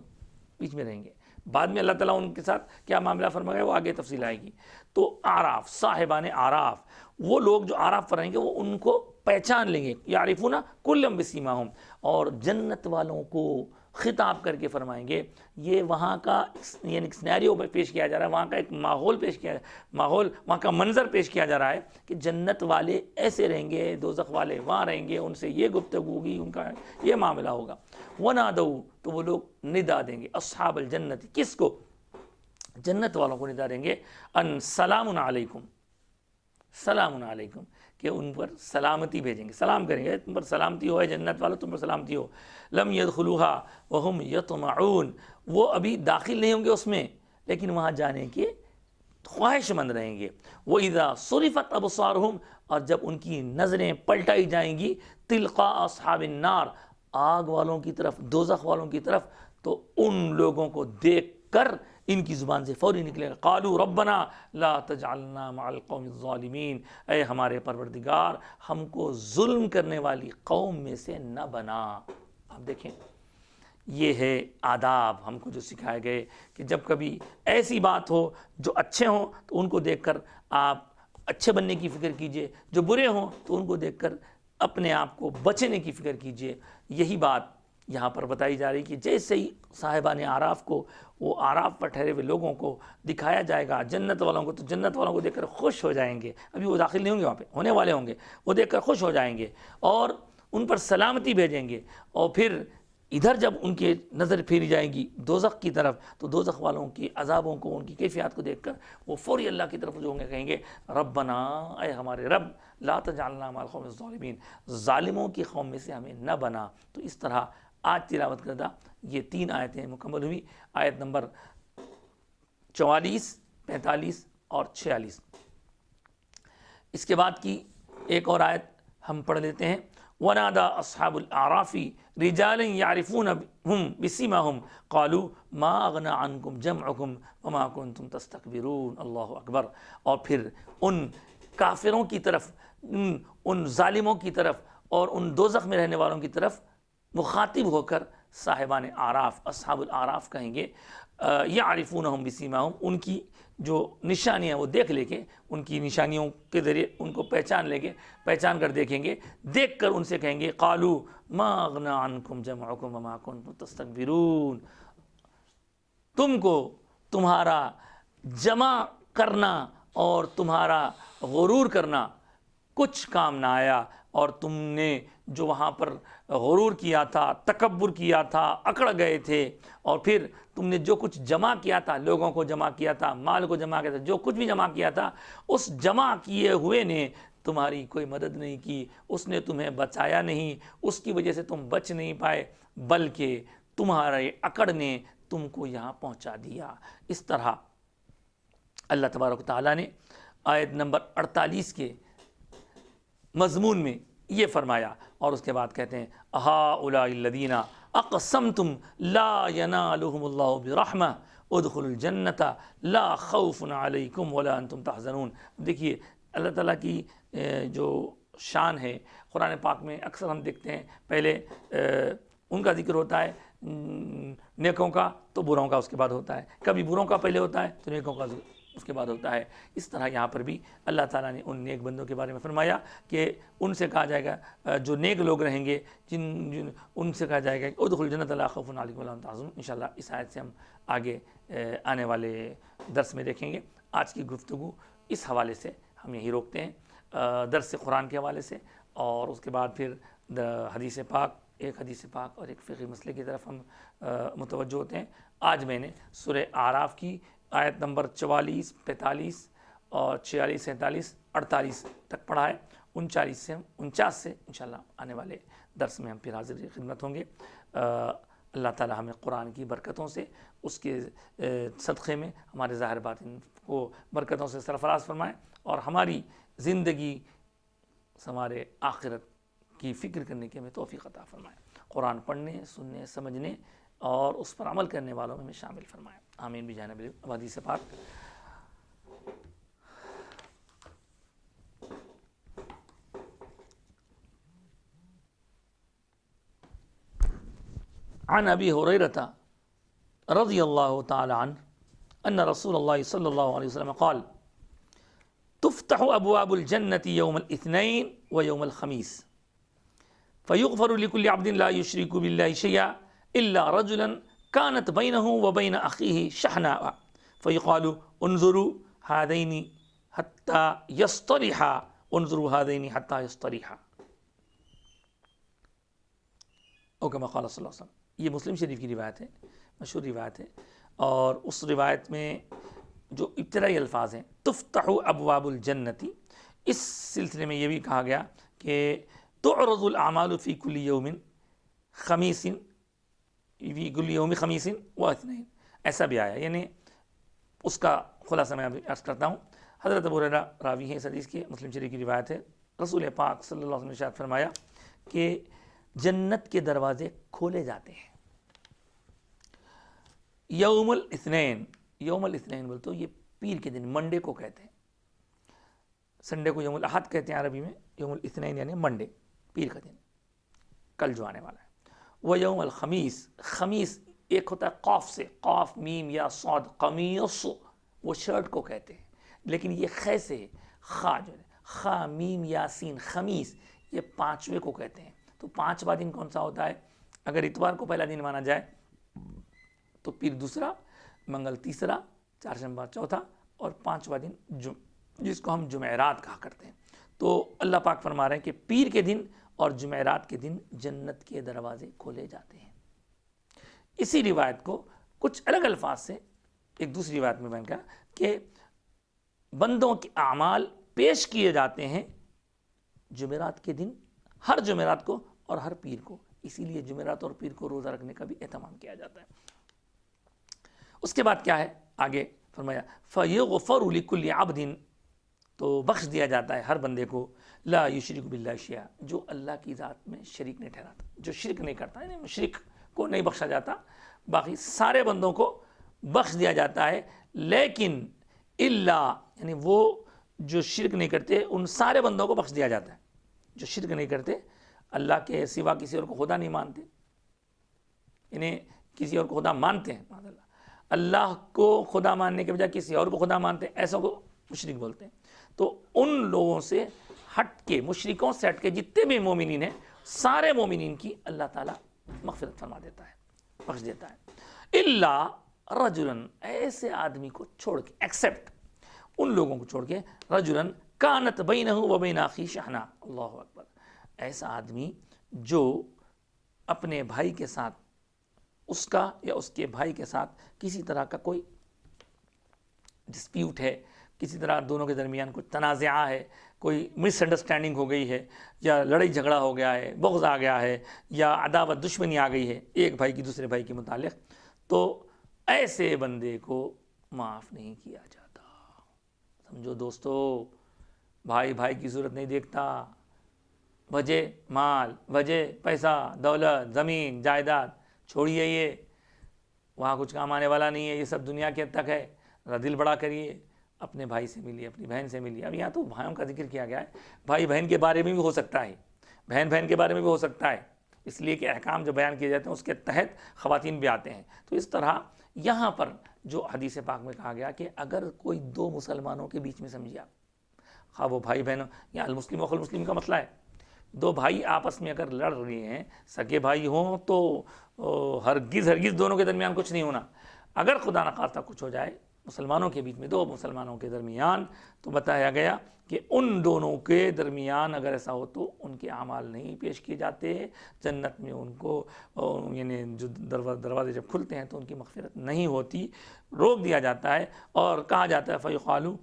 بیچ میں رہیں گے۔ بعد میں اللہ تعالیٰ ان کے ساتھ کیا معاملہ فرمائے وہ آگے تفصیل آئے گی۔ تو اعراف، صاحبان اعراف، وہ لوگ جو اعراف پر رہیں گے وہ ان کو پہچان لیں گے، یعرفون کلا بسیماہم، اور جنت والوں کو خطاب کر کے فرمائیں گے۔ یہ وہاں کا یعنی سینیریو پیش کیا جا رہا ہے، وہاں کا ایک ماحول پیش کیا، ماحول وہاں کا منظر پیش کیا جا رہا ہے کہ جنت والے ایسے رہیں گے، دوزخ والے وہاں رہیں گے، ان سے یہ گفتگو ہوگی، ان کا یہ معاملہ ہوگا۔ وَنَادَوْا، تو وہ لوگ ندا دیں گے، اصحاب الجنت، کس کو؟ جنت والوں کو ندا دیں گے، ان سلام علیکم، سلام علیکم، کہ ان پر سلامتی بھیجیں گے، سلام کریں گے، تم پر سلامتی ہو، ہے جنت والوں تم پر سلامتی ہو۔ لم يدخلوها وهم يطمعون، وہ ابھی داخل نہیں ہوں گے اس میں، لیکن وہاں جانے کے خواہش مند رہیں گے۔ وَإِذَا صُرِفَتْ أَبْصَارُهُمْ، اور جب ان کی نظریں پلٹائی جائیں گی، تلقاء اصحاب النار، آگ والوں کی طرف، دوزخ والوں کی طرف، تو ان لوگوں کو دیکھ کر ان کی زبان سے فوری نکلے گا، قالوا ربنا لا تجعلنا مع القوم الظالمین، اے ہمارے پروردگار ہم کو ظلم کرنے والی قوم میں سے نہ بنا۔ آپ دیکھیں یہ ہے آداب ہم کو جو سکھائے گئے کہ جب کبھی ایسی بات ہو جو اچھے ہوں تو ان کو دیکھ کر آپ اچھے بننے کی فکر کیجئے، جو برے ہوں تو ان کو دیکھ کر اپنے آپ کو بچنے کی فکر کیجئے۔ یہی بات یہاں پر بتائی جا رہی کہ جیسے ہی صاحبان اعراف کو، وہ اعراف پر ٹھہرے ہوئے لوگوں کو دکھایا جائے گا، جنت والوں کو، تو جنت والوں کو دیکھ کر خوش ہو جائیں گے، ابھی وہ داخل نہیں ہوں گے، وہاں پہ ہونے والے ہوں گے، وہ دیکھ کر خوش ہو جائیں گے اور ان پر سلامتی بھیجیں گے۔ اور پھر ادھر جب ان کی نظر پھیری جائے گی دوزخ کی طرف، تو دوزخ والوں کی عذابوں کو، ان کی کیفیات کو دیکھ کر وہ فوری اللہ کی طرف جو ہوں گے، کہیں گے ربنا، اے ہمارے رب، لا تجعلنا مع القوم الظالمین، ظالموں کی قوم میں سے ہمیں نہ بنا۔ تو اس طرح آج تلاوت کردہ یہ 3 آیتیں مکمل ہوئی، آیت نمبر 44، 45 اور 46۔ اس کے بعد کی ایک اور آیت ہم پڑھ لیتے ہیں۔ وَنَادَى أَصْحَابُ الْأَعْرَافِ رِجَالًا يَعْرِفُونَهُمْ بِسِيمَاهُمْ قَالُوا مَا أَغْنَىٰ عَنْكُمْ جَمْعُكُمْ وَمَا كُنْتُمْ تَسْتَكْبِرُونَ۔ اللہ اکبر۔ اور پھر ان کافروں کی طرف، ان ظالموں کی طرف اور ان دوزخ میں رہنے والوں کی طرف مخاطب ہو کر صاحبان اعراف، اصحاب الاعراف کہیں گے یعرفونہم بسیماہم، ان کی جو نشانیاں وہ دیکھ لیں گے، ان کی نشانیوں کے ذریعے ان کو پہچان لیں گے، پہچان کر دیکھیں گے، دیکھ کر ان سے کہیں گے قالوا ما اغنى عنکم جمعکم وما کنتم تستکبرون، تم کو تمہارا جمع کرنا اور تمہارا غرور کرنا کچھ کام نہ آیا، اور تم نے جو وہاں پر غرور کیا تھا، تکبر کیا تھا، اکڑ گئے تھے، اور پھر تم نے جو کچھ جمع کیا تھا، لوگوں کو جمع کیا تھا، مال کو جمع کیا تھا، جو کچھ بھی جمع کیا تھا، اس جمع کیے ہوئے نے تمہاری کوئی مدد نہیں کی، اس نے تمہیں بچایا نہیں، اس کی وجہ سے تم بچ نہیں پائے، بلکہ تمہارے اکڑ نے تم کو یہاں پہنچا دیا۔ اس طرح اللہ تبارک و تعالیٰ نے آیت نمبر 48 کے مضمون میں یہ فرمایا، اور اس کے بعد کہتے ہیں هؤلاء الذین اقسمتم لا ینالهم اللہ برحمہ ادخلوا الجنۃ لا خوف علیکم ولا انتم تحزنون۔ دیکھیے اللہ تعالیٰ کی جو شان ہے قرآن پاک میں اکثر ہم دیکھتے ہیں، پہلے ان کا ذکر ہوتا ہے نیکوں کا تو بروں کا اس کے بعد ہوتا ہے، کبھی بروں کا پہلے ہوتا ہے تو نیکوں کا اس کے بعد ہوتا ہے۔ اس طرح یہاں پر بھی اللہ تعالیٰ نے ان نیک بندوں کے بارے میں فرمایا کہ ان سے کہا جائے گا، جو نیک لوگ رہیں گے ان سے کہا جائے گا کہ ادخلوا الجنۃ لا خوف علیکم ولا انتم تحزنون۔ انشاءاللہ اس آیت سے ہم آگے آنے والے درس میں دیکھیں گے۔ آج کی گفتگو اس حوالے سے ہم یہی روکتے ہیں، درس قرآن کے حوالے سے، اور اس کے بعد پھر حدیث پاک، ایک حدیث پاک اور ایک فقہی مسئلے کی طرف ہم متوجہ ہوتے ہیں۔ آج میں نے سورہ اعراف کی آیت نمبر 44، 45 اور 46، 47، 48 تک پڑھا ہے۔ 49 سے 49 انشاءاللہ آنے والے درس میں ہم پھر حاضر خدمت ہوں گے۔ اللہ تعالی ہمیں قرآن کی برکتوں سے، اس کے صدقے میں ہمارے ظاہر باطن کو برکتوں سے سرفراز فرمائے، اور ہماری زندگی ہمارے آخرت کی فکر کرنے کی ہمیں توفیق عطا فرمائے۔ قرآن پڑھنے، سننے، سمجھنے اور اس پر عمل کرنے والوں میں ہمیں شامل فرمائے، آمین بجانب حدیث پاک۔ عن ابی ہریرہ رضی اللہ تعالی عنہ ان رسول اللہ صلی اللہ علیہ وسلم قال تفتح ابواب الجنة يوم الاثنين ويوم الخميس فيغفر لكل عبد لا يشرك بالله شيئا الا رجلا كانت بينه وبين اخيه شحناء فيقال انظروا هذين حتى يصطلحا انظروا هذين حتى يصطلحا، او كما قال صلی اللہ علیہ وسلم۔ یہ مسلم شریف کی روایت ہے، مشہور روایت ہے، اور اس روایت میں جو ابتدائی الفاظ ہیں تفتح ابواب الجنتی، اس سلسلے میں یہ بھی کہا گیا کہ تعرض الاعمال فی کل یوم خمیس، فی کل یوم خمیس و اثنین، ایسا بھی آیا، یعنی اس کا خلاصہ میں ابھی عرض کرتا ہوں۔ حضرت ابو ہریرہ راوی ہیں اس حدیث کے، مسلم شریف کی روایت ہے، رسول پاک صلی اللہ علیہ وسلم نے ارشاد فرمایا کہ جنت کے دروازے کھولے جاتے ہیں یوم الاثنین۔ یوم الاثنین بولتے تو یہ پیر کے دن، منڈے کو کہتے ہیں، سنڈے کو یوم الاحد کہتے ہیں عربی میں، یوم الاثنین یعنی منڈے، پیر کا دن، کل جو آنے والا ہے۔ وہ یوم الخمیس، خمیس ایک ہوتا ہے قاف سے، قاف میم یا صاد، قمیص وہ شرٹ کو کہتے ہیں، لیکن یہ خے سے، خا جو ہے، خا میم یا سین، خمیس یہ پانچویں کو کہتے ہیں۔ تو پانچواں دن کون سا ہوتا ہے؟ اگر اتوار کو پہلا دن مانا جائے تو پیر دوسرا، منگل تیسرا، چہارشنبہ چوتھا، اور پانچواں دن جس کو ہم جمعرات کہا کرتے ہیں۔ تو اللہ پاک فرما رہے ہیں کہ پیر کے دن اور جمعرات کے دن جنت کے دروازے کھولے جاتے ہیں۔ اسی روایت کو کچھ الگ الفاظ سے ایک دوسری روایت میں بیان کیا کہ بندوں کے اعمال پیش کیے جاتے ہیں جمعرات کے دن، ہر جمعرات کو اور ہر پیر کو، اسی لیے جمعرات اور پیر کو روزہ رکھنے کا بھی اہتمام کیا جاتا ہے۔ اس کے بعد کیا ہے آگے فرمایا فَيُغْفَرُ لِكُلِّ عَبْدٍ، تو بخش دیا جاتا ہے ہر بندے کو، لا یشرک باللہ شیئا، جو اللہ کی ذات میں شریک نہیں ٹھہراتا، جو شرک نہیں کرتا، یعنی مشرک کو نہیں بخشا جاتا، باقی سارے بندوں کو بخش دیا جاتا ہے، لیکن اللہ یعنی وہ جو شرک نہیں کرتے ان سارے بندوں کو بخش دیا جاتا ہے۔ جو شرک نہیں کرتے، اللہ کے سوا کسی اور کو خدا نہیں مانتے، یعنی کسی اور کو خدا مانتے ہیں، اللہ کو خدا ماننے کے بجائے کسی اور کو خدا مانتے ہیں، ایسا کو مشرک بولتے ہیں۔ تو ان لوگوں سے ہٹ کے، مشرکوں سے ہٹ کے جتنے بھی مومنین ہیں، سارے مومنین کی اللہ تعالیٰ مغفرت فرما دیتا ہے، بخش دیتا ہے، الا رجلاً، ایسے آدمی کو چھوڑ کے، ایکسیپٹ ان لوگوں کو چھوڑ کے، رجلاً کانت بینہ و بین اخیہ شحناء، اللہ اکبر، ایسا آدمی جو اپنے بھائی کے ساتھ اس کا یا اس کے بھائی کے ساتھ کسی طرح کا کوئی ڈسپیوٹ ہے، کسی طرح دونوں کے درمیان کچھ تنازعہ ہے، کوئی مس انڈرسٹینڈنگ ہو گئی ہے، یا لڑائی جھگڑا ہو گیا ہے، بغض آ گیا ہے، یا عداوت دشمنی آ گئی ہے ایک بھائی کی دوسرے بھائی کے متعلق، تو ایسے بندے کو معاف نہیں کیا جاتا۔ سمجھو دوستو، بھائی بھائی کی صورت نہیں دیکھتا، وجہ مال، وجہ پیسہ، دولت، زمین، جائیداد، چھوڑیے یہ، وہاں کچھ کام آنے والا نہیں ہے، یہ سب دنیا کے حد تک ہے۔ دل بڑا کریے، اپنے بھائی سے ملیے، اپنی بہن سے ملیے۔ اب یہاں تو بھائیوں کا ذکر کیا گیا ہے، بھائی بہن کے بارے میں بھی ہو سکتا ہے، بہن بہن کے بارے میں بھی ہو سکتا ہے، اس لیے کہ احکام جو بیان کیے جاتے ہیں اس کے تحت خواتین بھی آتے ہیں۔ تو اس طرح یہاں پر جو حدیث پاک میں کہا گیا کہ اگر کوئی دو مسلمانوں کے بیچ میں، سمجھیے آپ، خواہ وہ بھائی بہنوں یا المسلم اخو المسلم کا مسئلہ ہے، دو بھائی آپس میں اگر لڑ رہے ہیں، سگے بھائی ہوں، تو ہرگز دونوں کے درمیان کچھ نہیں ہونا۔ اگر خدا نخواستہ کچھ ہو جائے مسلمانوں کے بیچ میں، دو مسلمانوں کے درمیان، تو بتایا گیا کہ ان دونوں کے درمیان اگر ایسا ہو تو ان کے اعمال نہیں پیش کیے جاتے، جنت میں ان کو یعنی جو دروازے جب کھلتے ہیں تو ان کی مغفرت نہیں ہوتی، روک دیا جاتا ہے، اور کہا جاتا ہے فَيُقَالُ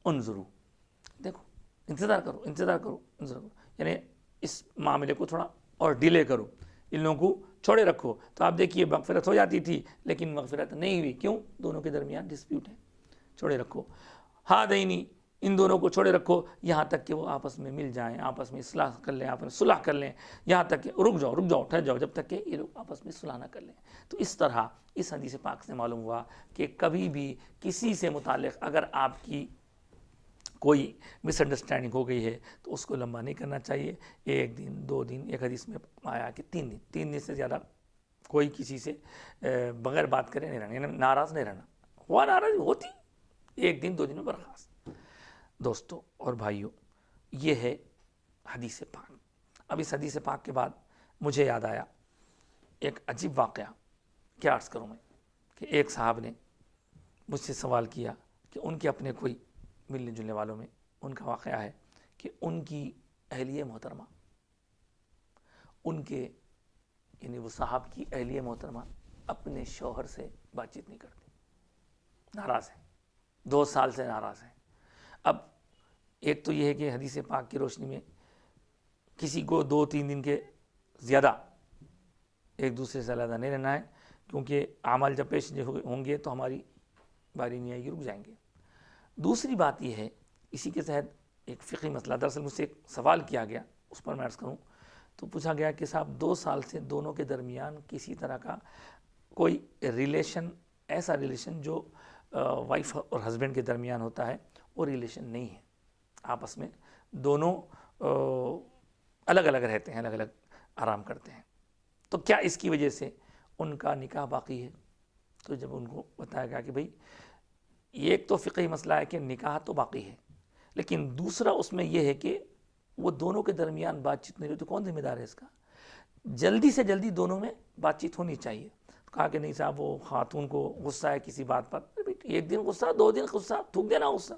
انظروا، دیکھو، انتظار کرو، انتظار کرو، انتظار کرو، یعنی اس معاملے کو تھوڑا اور ڈیلے کرو، ان لوگوں کو چھوڑے رکھو۔ تو آپ دیکھیے مغفرت ہو جاتی تھی لیکن مغفرت نہیں ہوئی، کیوں؟ دونوں کے درمیان ڈسپیوٹ ہے، چھوڑے رکھو۔ ہادینی، ان دونوں کو چھوڑے رکھو یہاں تک کہ وہ آپس میں مل جائیں، آپس میں اصلاح کر لیں، آپس میں صلح کر لیں، یہاں تک کہ رک جاؤ ٹھہر جاؤ جب تک کہ یہ لوگ آپس میں صلح نہ کر لیں۔ تو اس طرح اس حدیث پاک سے معلوم ہوا کہ کبھی بھی کسی سے متعلق اگر آپ کی کوئی مس انڈرسٹینڈنگ ہو گئی ہے تو اس کو لمبا نہیں کرنا چاہیے، ایک دن، دو دن، ایک حدیث میں آیا کہ تین دن سے زیادہ کوئی کسی سے بغیر بات کرے نہیں رہنا، یعنی ناراض نہیں رہنا، ہوا ناراض ہوتی ایک دن دو دن میں برخاست۔ دوستو اور بھائیوں، یہ ہے حدیث پاک۔ اب اس حدیث پاک کے بعد مجھے یاد آیا ایک عجیب واقعہ، کیا عرض کروں میں، کہ ایک صاحب نے مجھ سے سوال کیا کہ ان کے اپنے کوئی ملنے جلنے والوں میں ان کا واقعہ ہے کہ ان کی اہلیہ محترمہ، ان کے یعنی وہ صاحب کی اہلیہ محترمہ اپنے شوہر سے بات چیت نہیں کرتی، ناراض ہیں، 2 سال سے ناراض ہیں۔ اب ایک تو یہ ہے کہ حدیث پاک کی روشنی میں کسی کو 2-3 دن کے زیادہ ایک دوسرے سے علیحدہ نہیں رہنا ہے، کیونکہ اعمال جب پیش ہوں گے تو ہماری باری نہیں آئے گی، رک جائیں گے۔ دوسری بات یہ ہے، اسی کے تحت ایک فقہی مسئلہ، دراصل مجھ سے ایک سوال کیا گیا، اس پر میں عرض کروں تو پوچھا گیا کہ صاحب 2 سال سے دونوں کے درمیان کسی طرح کا کوئی ریلیشن، ایسا ریلیشن جو وائف اور ہسبینڈ کے درمیان ہوتا ہے، وہ ریلیشن نہیں ہے، آپس میں دونوں الگ الگ رہتے ہیں، الگ الگ آرام کرتے ہیں، تو کیا اس کی وجہ سے ان کا نکاح باقی ہے؟ تو جب ان کو بتایا گیا کہ بھئی ایک تو فقہی مسئلہ ہے کہ نکاح تو باقی ہے، لیکن دوسرا اس میں یہ ہے کہ وہ دونوں کے درمیان بات چیت نہیں ہوتی، کون ذمہ دار ہے اس کا؟ جلدی سے جلدی دونوں میں بات چیت ہونی چاہیے۔ کہا کہ نہیں صاحب، وہ خاتون کو غصہ ہے کسی بات پر، ایک دن غصہ، 2 دن غصہ، تھوک دینا غصہ،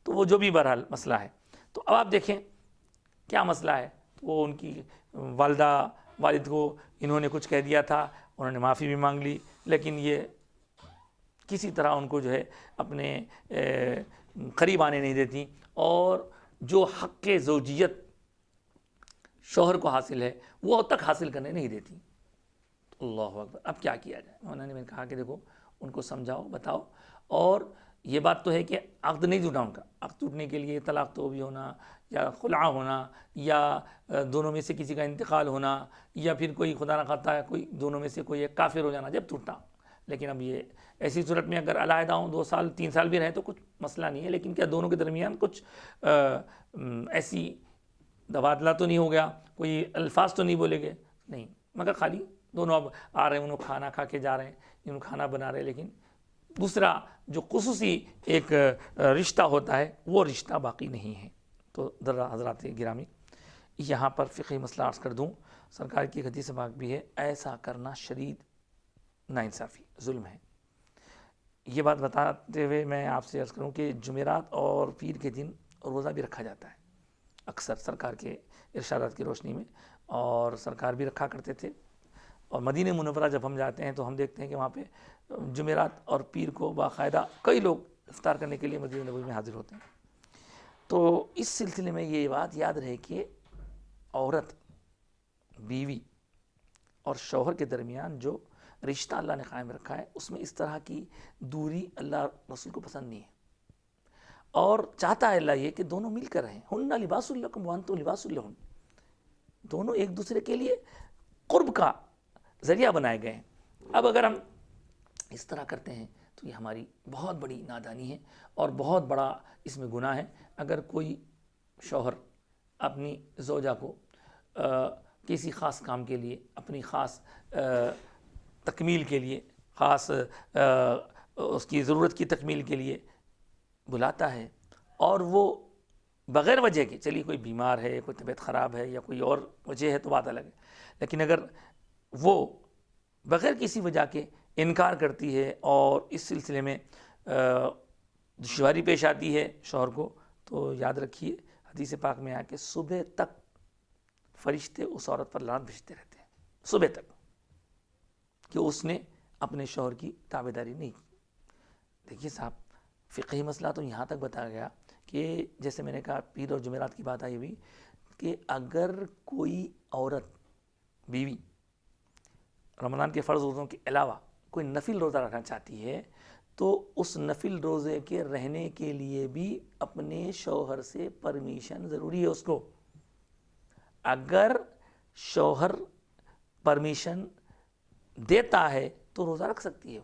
تو وہ جو بھی بہرحال مسئلہ ہے۔ تو اب آپ دیکھیں کیا مسئلہ ہے، وہ ان کی والدہ والد کو انہوں نے کچھ کہہ دیا تھا، انہوں نے معافی بھی مانگ لی، لیکن یہ کسی طرح ان کو جو ہے اپنے قریب آنے نہیں دیتی، اور جو حق زوجیت شوہر کو حاصل ہے وہ تک حاصل کرنے نہیں دیتی۔ اللہ اکبر، اب کیا کیا جائے؟ انہوں نے کہا کہ دیکھو ان کو سمجھاؤ، بتاؤ، اور یہ بات تو ہے کہ عقد نہیں ٹوٹا ان کا، عقد ٹوٹنے کے لیے طلاق تو بھی ہونا، یا خلع ہونا، یا دونوں میں سے کسی کا انتقال ہونا، یا پھر کوئی خدا نہ خواستہ کوئی دونوں میں سے کوئی ایک کافر ہو جانا جب ٹوٹا۔ لیکن ب یہ ایسی صورت میں اگر علیحدہ ہوں 2 سال 3 سال بھی رہے تو کچھ مسئلہ نہیں ہے، لیکن کیا دونوں کے درمیان کچھ ایسی تبادلہ تو نہیں ہو گیا، کوئی الفاظ تو نہیں بولے گئے؟ نہیں، مگر خالی دونوں اب آ رہے ہیں، انہوں کھانا کھا کے جا رہے ہیں، انہوں کھانا بنا رہے ہیں، لیکن دوسرا جو خصوصی ایک رشتہ ہوتا ہے وہ رشتہ باقی نہیں ہے۔ تو حضرات گرامی، یہاں پر فقہی مسئلہ عرض کر دوں، سرکار کی حدیث پاک بھی ہے، ایسا کرنا شدید ناانصافی، ظلم ہے۔ یہ بات بتاتے ہوئے میں آپ سے عرض کروں کہ جمعرات اور پیر کے دن روزہ بھی رکھا جاتا ہے، اکثر سرکار کے ارشادات کی روشنی میں، اور سرکار بھی رکھا کرتے تھے۔ اور مدینہ منورہ جب ہم جاتے ہیں تو ہم دیکھتے ہیں کہ وہاں پہ جمعرات اور پیر کو باقاعدہ کئی لوگ افطار کرنے کے لیے مدینہ نبوی میں حاضر ہوتے ہیں۔ تو اس سلسلے میں یہ بات یاد رہے کہ عورت، بیوی اور شوہر کے درمیان جو رشتہ اللہ نے قائم رکھا ہے، اس میں اس طرح کی دوری اللہ رسول کو پسند نہیں ہے، اور چاہتا ہے اللہ یہ کہ دونوں مل کر رہیں۔ ہن لباس لکم وانتم لباس لہن، دونوں ایک دوسرے کے لیے قرب کا ذریعہ بنائے گئے ہیں۔ اب اگر ہم اس طرح کرتے ہیں تو یہ ہماری بہت بڑی نادانی ہے اور بہت بڑا اس میں گناہ ہے۔ اگر کوئی شوہر اپنی زوجہ کو کسی خاص کام کے لیے، اپنی خاص تکمیل کے لیے، خاص اس کی ضرورت کی تکمیل کے لیے بلاتا ہے، اور وہ بغیر وجہ کے، چلیے کوئی بیمار ہے، کوئی طبیعت خراب ہے یا کوئی اور وجہ ہے تو بات الگ ہے، لیکن اگر وہ بغیر کسی وجہ کے انکار کرتی ہے اور اس سلسلے میں دشواری پیش آتی ہے شوہر کو، تو یاد رکھیے حدیث پاک میں آیا کہ صبح تک فرشتے اس عورت پر لعنت بھیجتے رہتے ہیں، صبح تک، کہ اس نے اپنے شوہر کی تابعداری نہیں کی۔ دیکھیے صاحب، فقہی مسئلہ تو یہاں تک بتایا گیا کہ جیسے میں نے کہا پیر اور جمعرات کی بات آئی ہوئی کہ اگر کوئی عورت، بیوی، رمضان کے فرض روزوں کے علاوہ کوئی نفل روزہ رکھنا چاہتی ہے تو اس نفل روزے کے رہنے کے لیے بھی اپنے شوہر سے پرمیشن ضروری ہے اس کو۔ اگر شوہر پرمیشن دیتا ہے تو روزہ رکھ سکتی ہے۔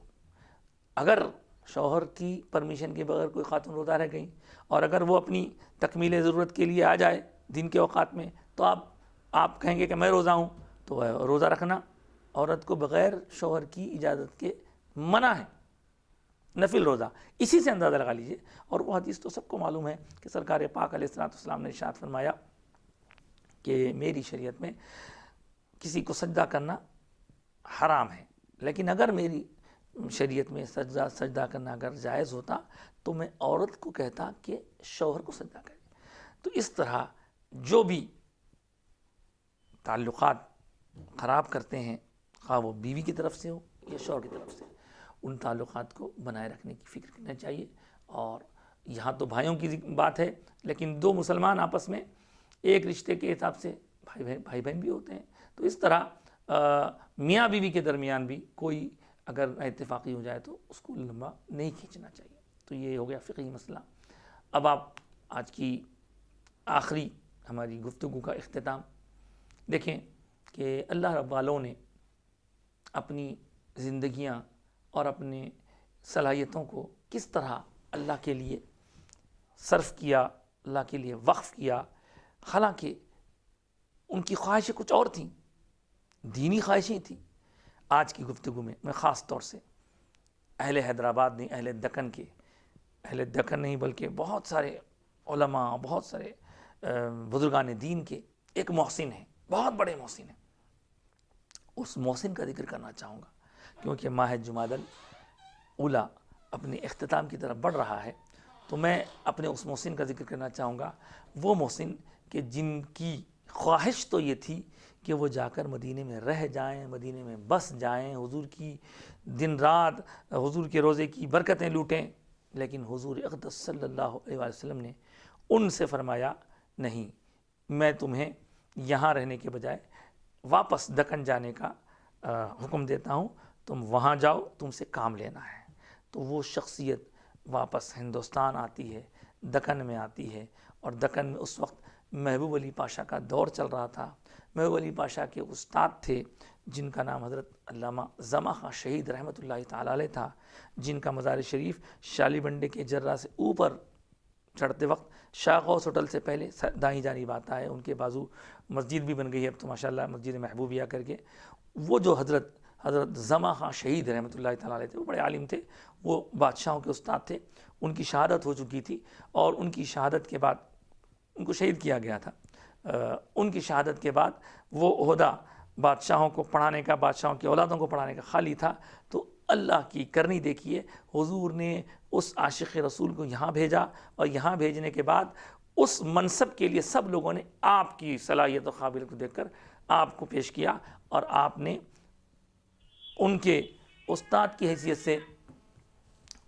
اگر شوہر کی پرمیشن کے بغیر کوئی خاتون روزہ رہ گئی اور اگر وہ اپنی تکمیل ضرورت کے لیے آ جائے دن کے اوقات میں، تو آپ کہیں گے کہ میں روزہ ہوں، تو روزہ رکھنا عورت کو بغیر شوہر کی اجازت کے منع ہے، نفل روزہ۔ اسی سے اندازہ لگا لیجئے، اور وہ حدیث تو سب کو معلوم ہے کہ سرکار پاک علیہ الصلوۃ والسلام نے ارشاد فرمایا کہ میری شریعت میں کسی کو سجدہ کرنا حرام ہے، لیکن اگر میری شریعت میں سجدہ کرنا اگر جائز ہوتا تو میں عورت کو کہتا کہ شوہر کو سجدہ کرے۔ تو اس طرح جو بھی تعلقات خراب کرتے ہیں، خواہ وہ بیوی کی طرف سے ہو یا شوہر کی طرف سے، ان تعلقات کو بنائے رکھنے کی فکر کرنا چاہیے۔ اور یہاں تو بھائیوں کی بات ہے، لیکن دو مسلمان آپس میں ایک رشتے کے حساب سے بھائی بہن بھی ہوتے ہیں، تو اس طرح میاں بیوی کے درمیان بھی کوئی اگر اتفاقی ہو جائے تو اس کو لمبا نہیں کھینچنا چاہیے۔ تو یہ ہو گیا فقہی مسئلہ۔ اب آپ آج کی آخری ہماری گفتگو کا اختتام دیکھیں کہ اللہ رب والوں نے اپنی زندگیاں اور اپنے صلاحیتوں کو کس طرح اللہ کے لیے صرف کیا، اللہ کے لیے وقف کیا، حالانکہ ان کی خواہشیں کچھ اور تھیں، دینی خواہشیں تھیں۔ آج کی گفتگو میں میں خاص طور سے اہل حیدرآباد نہیں، اہل دکن نہیں بلکہ بہت سارے علماء، بہت سارے بزرگان دین کے ایک محسن ہیں، بہت بڑے محسن ہیں، اس محسن کا ذکر کرنا چاہوں گا، کیونکہ ماہ جمادی الاولیٰ اپنے اختتام کی طرف بڑھ رہا ہے، تو میں اپنے اس محسن کا ذکر کرنا چاہوں گا، وہ محسن کہ جن کی خواہش تو یہ تھی کہ وہ جا کر مدینے میں رہ جائیں، مدینے میں بس جائیں، حضور کی دن رات حضور کے روزے کی برکتیں لوٹیں، لیکن حضور اقدس صلی اللہ علیہ وسلم نے ان سے فرمایا نہیں، میں تمہیں یہاں رہنے کے بجائے واپس دکن جانے کا حکم دیتا ہوں، تم وہاں جاؤ، تم سے کام لینا ہے۔ تو وہ شخصیت واپس ہندوستان آتی ہے، دکن میں آتی ہے، اور دکن میں اس وقت محبوب علی پاشا کا دور چل رہا تھا۔ محبوب علی پاشا کے استاد تھے جن کا نام حضرت علامہ زما خاں شہید رحمۃ اللہ تعالی علیہ تھا، جن کا مزار شریف شالی بنڈے کے جرہ سے اوپر چڑھتے وقت شاہ غوث ہوٹل سے پہلے دائیں جانب آتا ہے، ان کے بازو مسجد بھی بن گئی ہے اب تو ماشاءاللہ، مسجد محبوبیہ کر کے۔ وہ جو حضرت زما خاں شہید رحمۃ اللہ تعالی علیہ تھے، وہ بڑے عالم تھے، وہ بادشاہوں کے استاد تھے، ان کی شہادت ہو چکی تھی، اور ان کی شہادت کے بعد ان کو شہید کیا گیا تھا۔ ان کی شہادت کے بعد وہ عہدہ بادشاہوں کو پڑھانے کا، بادشاہوں کی اولادوں کو پڑھانے کا خالی تھا، تو اللہ کی کرنی دیکھیے، حضور نے اس عاشق رسول کو یہاں بھیجا، اور یہاں بھیجنے کے بعد اس منصب کے لیے سب لوگوں نے آپ کی صلاحیت و قابلیت کو دیکھ کر آپ کو پیش کیا، اور آپ نے ان کے استاد کی حیثیت سے،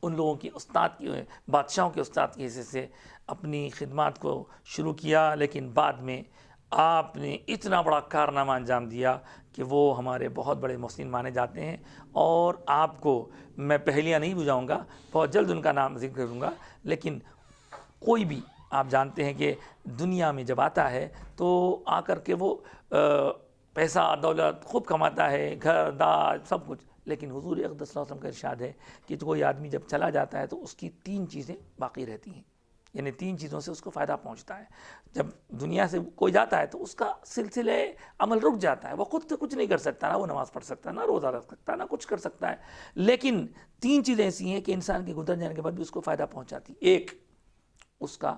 ان لوگوں کی استاد کی، بادشاہوں کے استاد کی حیثیت سے اپنی خدمات کو شروع کیا، لیکن بعد میں آپ نے اتنا بڑا کارنامہ انجام دیا کہ وہ ہمارے بہت بڑے محسن مانے جاتے ہیں، اور آپ کو میں پہلیاں نہیں بجھاؤں گا، بہت جلد ان کا نام ذکر کروں گا، لیکن کوئی بھی آپ جانتے ہیں کہ دنیا میں جب آتا ہے تو آ کر کے وہ پیسہ دولت خوب کماتا ہے، گھر دار سب کچھ، لیکن حضور اقدس صلی اللہ علیہ وسلم کا ارشاد ہے کہ کوئی آدمی جب چلا جاتا ہے تو اس کی 3 چیزیں باقی رہتی ہیں، یعنی 3 چیزوں سے اس کو فائدہ پہنچتا ہے۔ جب دنیا سے کوئی جاتا ہے تو اس کا سلسلہ عمل رک جاتا ہے، وہ خود سے کچھ نہیں کر سکتا، نہ وہ نماز پڑھ سکتا، نہ روزہ رکھ سکتا، نہ کچھ کر سکتا ہے، لیکن 3 چیزیں ایسی ہیں کہ انسان کے گزر جانے کے بعد بھی اس کو فائدہ پہنچاتی۔ ایک، اس کا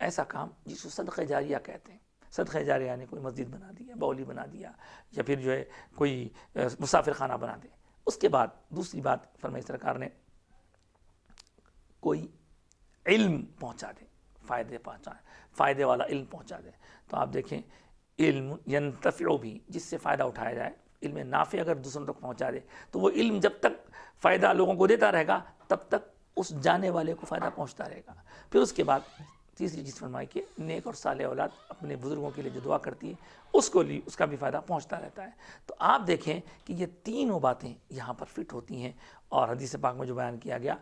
ایسا کام جس کو صدقہ جاریہ کہتے ہیں، صدقہ جاریہ یعنی کوئی مسجد بنا دیا، باولی بنا دیا، یا پھر جو ہے کوئی مسافر خانہ بنا دے۔ اس کے بعد دوسری بات فرمائی سرکار نے، کوئی علم پہنچا دے، فائدے والا علم پہنچا دے۔ تو آپ دیکھیں، علم ینتفع بھی، جس سے فائدہ اٹھایا جائے، علم نافع اگر دوسروں تک پہنچا دے تو وہ علم جب تک فائدہ لوگوں کو دیتا رہے گا تب تک اس جانے والے کو فائدہ پہنچتا رہے گا۔ پھر اس کے بعد تیسری چیز فرمائی کہ نیک اور صالح اولاد اپنے بزرگوں کے لیے جو دعا کرتی ہے اس کا بھی فائدہ پہنچتا رہتا ہے۔ تو آپ دیکھیں کہ یہ تینوں باتیں یہاں پر فٹ ہوتی ہیں، اور حدیث پاک میں جو بیان کیا گیا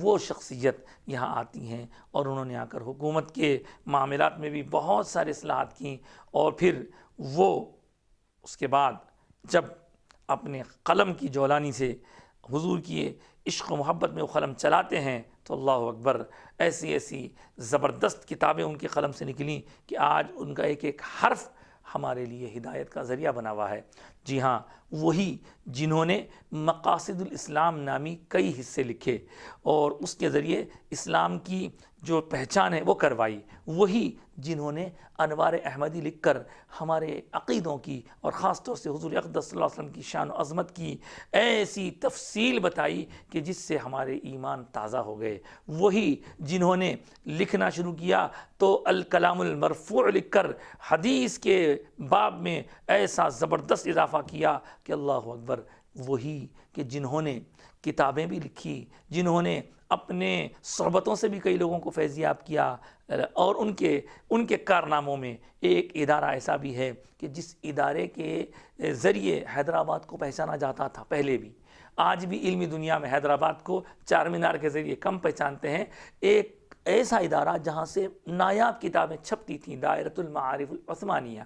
وہ شخصیت یہاں آتی ہیں، اور انہوں نے آ کر حکومت کے معاملات میں بھی بہت سارے اصلاحات کیں، اور پھر وہ اس کے بعد جب اپنے قلم کی جولانی سے حضور کی عشق و محبت میں وہ قلم چلاتے ہیں تو اللہ اکبر، ایسی ایسی زبردست کتابیں ان کے قلم سے نکلیں کہ آج ان کا ایک ایک حرف ہمارے لیے ہدایت کا ذریعہ بنا ہوا ہے۔ جی ہاں، وہی جنہوں نے مقاصد الاسلام نامی کئی حصے لکھے اور اس کے ذریعے اسلام کی جو پہچان ہے وہ کروائی، وہی جنہوں نے انوار احمدی لکھ کر ہمارے عقیدوں کی اور خاص طور سے حضور اقدس صلی اللہ علیہ وسلم کی شان و عظمت کی ایسی تفصیل بتائی کہ جس سے ہمارے ایمان تازہ ہو گئے، وہی جنہوں نے لکھنا شروع کیا تو الکلام المرفوع لکھ کر حدیث کے باب میں ایسا زبردست اضافہ کیا کہ اللہ اکبر، وہی کہ جنہوں نے کتابیں بھی لکھی، جنہوں نے اپنے صحبتوں سے بھی کئی لوگوں کو فیضیاب کیا، اور ان کے کارناموں میں ایک ادارہ ایسا بھی ہے کہ جس ادارے کے ذریعے حیدرآباد کو پہچانا جاتا تھا پہلے بھی، آج بھی علمی دنیا میں حیدرآباد کو چار مینار کے ذریعے کم پہچانتے ہیں، ایک ایسا ادارہ جہاں سے نایاب کتابیں چھپتی تھیں، دائرۃ المعارف العثمانیہ،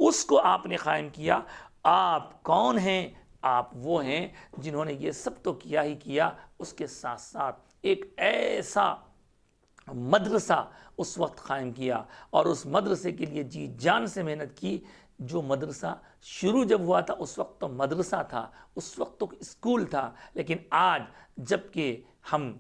اس کو آپ نے قائم کیا۔ آپ کون ہیں؟ آپ وہ ہیں جنہوں نے یہ سب تو کیا ہی کیا، اس کے ساتھ ساتھ ایک ایسا مدرسہ اس وقت قائم کیا، اور اس مدرسے کے لیے جی جان سے محنت کی۔ جو مدرسہ شروع جب ہوا تھا اس وقت تو مدرسہ تھا، اس وقت تو اسکول تھا، لیکن آج جب کہ ہم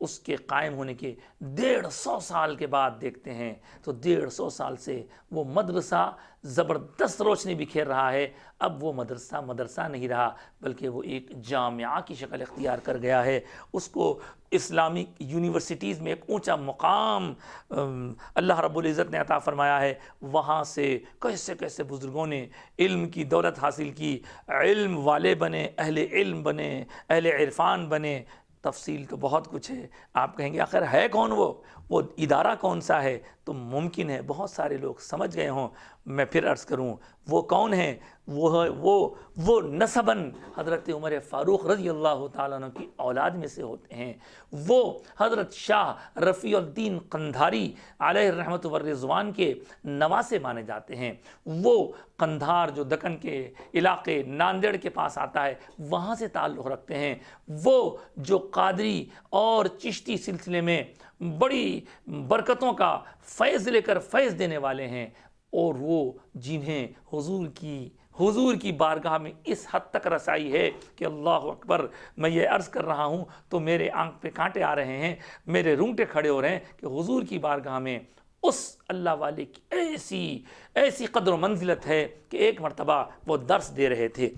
اس کے قائم ہونے کے 150 سال کے بعد دیکھتے ہیں تو 150 سال سے وہ مدرسہ زبردست روشنی بکھیر رہا ہے۔ اب وہ مدرسہ نہیں رہا، بلکہ وہ ایک جامعہ کی شکل اختیار کر گیا ہے۔ اس کو اسلامک یونیورسٹیز میں ایک اونچا مقام اللہ رب العزت نے عطا فرمایا ہے۔ وہاں سے کیسے کیسے بزرگوں نے علم کی دولت حاصل کی، علم والے بنے، اہل علم بنے، اہل عرفان بنے۔ تفصیل تو بہت کچھ ہے، آپ کہیں گے آخر ہے کون وہ ادارہ کون سا ہے؟ تو ممکن ہے بہت سارے لوگ سمجھ گئے ہوں، میں پھر عرض کروں وہ کون ہیں؟ وہ نسباً حضرت عمر فاروق رضی اللہ تعالیٰ عنہ کی اولاد میں سے ہوتے ہیں۔ وہ حضرت شاہ رفیع الدین قندھاری علیہ الرحمۃ والرضوان کے نواسے مانے جاتے ہیں۔ وہ قندھار جو دکن کے علاقے ناندیڑ کے پاس آتا ہے وہاں سے تعلق رکھتے ہیں۔ وہ جو قادری اور چشتی سلسلے میں بڑی برکتوں کا فیض لے کر فیض دینے والے ہیں، اور وہ جنہیں حضور کی بارگاہ میں اس حد تک رسائی ہے کہ اللہ اکبر، میں یہ عرض کر رہا ہوں تو میرے آنکھ پہ کانٹے آ رہے ہیں، میرے رونگٹے کھڑے ہو رہے ہیں کہ حضور کی بارگاہ میں اس اللہ والے کی ایسی قدر و منزلت ہے کہ ایک مرتبہ وہ درس دے رہے تھے،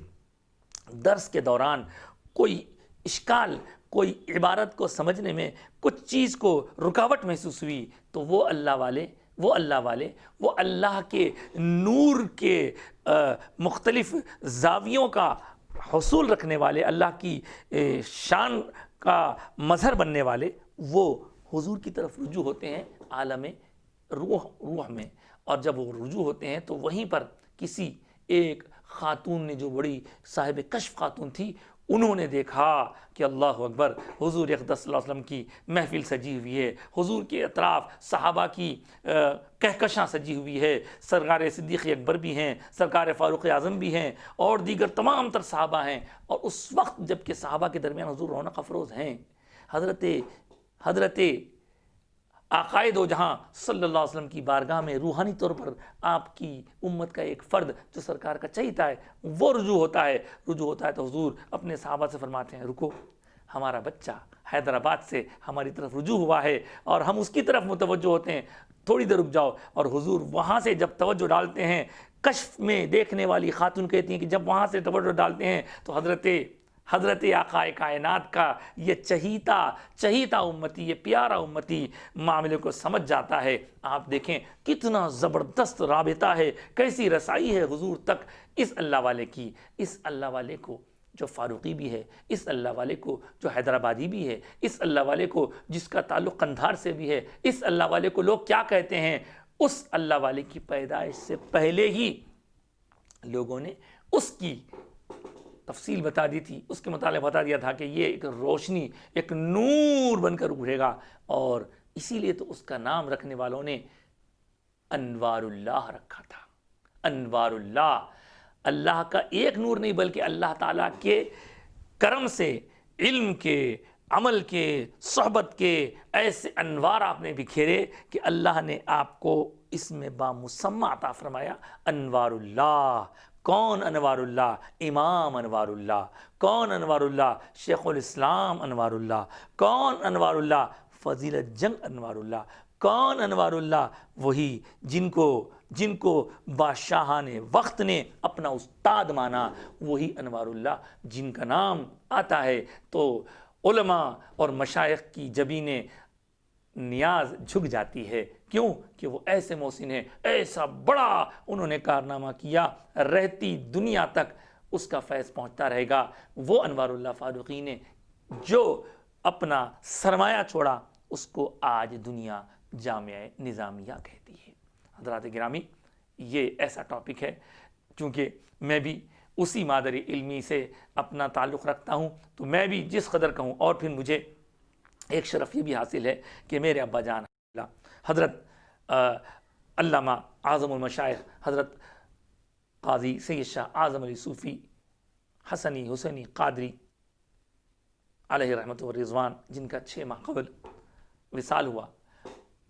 درس کے دوران کوئی اشکال، کوئی عبارت کو سمجھنے میں کچھ چیز کو رکاوٹ محسوس ہوئی، تو وہ اللہ والے وہ اللہ والے، وہ اللہ کے نور کے مختلف زاویوں کا حصول رکھنے والے، اللہ کی شان کا مظہر بننے والے، وہ حضور کی طرف رجوع ہوتے ہیں عالم روح میں. اور جب وہ رجوع ہوتے ہیں تو وہیں پر کسی ایک خاتون نے، جو بڑی صاحب کشف خاتون تھی، انہوں نے دیکھا کہ اللہ اکبر، حضور اقدس صلی اللہ علیہ وسلم کی محفل سجی ہوئی ہے، حضور کے اطراف صحابہ کی کہکشاں سجی ہوئی ہے، سرکار صدیق اکبر بھی ہیں، سرکار فاروق اعظم بھی ہیں، اور دیگر تمام تر صحابہ ہیں. اور اس وقت جب کہ صحابہ کے درمیان حضور رونق افروز ہیں، حضرت آقائے دو جہاں صلی اللہ علیہ وسلم کی بارگاہ میں روحانی طور پر آپ کی امت کا ایک فرد جو سرکار کا چہیتا ہے وہ رجوع ہوتا ہے تو حضور اپنے صحابہ سے فرماتے ہیں، رکو، ہمارا بچہ حیدرآباد سے ہماری طرف رجوع ہوا ہے اور ہم اس کی طرف متوجہ ہوتے ہیں، تھوڑی دیر رک جاؤ. اور حضور وہاں سے جب توجہ ڈالتے ہیں، کشف میں دیکھنے والی خاتون کہتی ہیں کہ جب وہاں سے توجہ ڈالتے ہیں تو حضرت آقائے کائنات کا یہ چہیتا امتی، یہ پیارا امتی معاملے کو سمجھ جاتا ہے. آپ دیکھیں کتنا زبردست رابطہ ہے، کیسی رسائی ہے حضور تک اس اللہ والے کی، اس اللہ والے کو جو فاروقی بھی ہے، اس اللہ والے کو جو حیدرآبادی بھی ہے، اس اللہ والے کو جس کا تعلق قندھار سے بھی ہے، اس اللہ والے کو لوگ کیا کہتے ہیں؟ اس اللہ والے کی پیدائش سے پہلے ہی لوگوں نے اس کی تفصیل بتا دی تھی، اس کے متعلق بتا دیا تھا کہ یہ ایک روشنی، ایک نور بن کر ابھرے گا. اور اسی لیے تو اس کا نام رکھنے والوں نے انوار اللہ رکھا تھا. انوار اللہ، اللہ کا ایک نور نہیں بلکہ اللہ تعالیٰ کے کرم سے، علم کے، عمل کے، صحبت کے ایسے انوار آپ نے بکھیرے کہ اللہ نے آپ کو اس میں بامسمى عطا فرمایا. انوار اللہ. کون انوار اللہ؟ امام انوار اللہ. کون انوار اللہ؟ شیخ الاسلام انوار اللہ. کون انوار اللہ؟ فضیلت جنگ انوار اللہ. کون انوار اللہ؟ وہی جن کو بادشاہان وقت نے اپنا استاد مانا، وہی انوار اللہ جن کا نام آتا ہے تو علماء اور مشائخ کی جبینیں نیاز جھک جاتی ہے. کیوں کہ وہ ایسے محسن ہیں، ایسا بڑا انہوں نے کارنامہ کیا، رہتی دنیا تک اس کا فیض پہنچتا رہے گا. وہ انوار اللہ فاروقی نے جو اپنا سرمایہ چھوڑا، اس کو آج دنیا جامعہ نظامیہ کہتی ہے. حضرات گرامی، یہ ایسا ٹاپک ہے، چونکہ میں بھی اسی مادری علمی سے اپنا تعلق رکھتا ہوں تو میں بھی جس قدر کہوں. اور پھر مجھے ایک شرف یہ بھی حاصل ہے کہ میرے ابا جان حضرت علامہ اعظم المشائخ حضرت قاضی سید شاہ اعظم علی صوفی حسنی حسینی قادری علیہ رحمت و رضوان، جن کا 6 ماہ قبل وصال ہوا،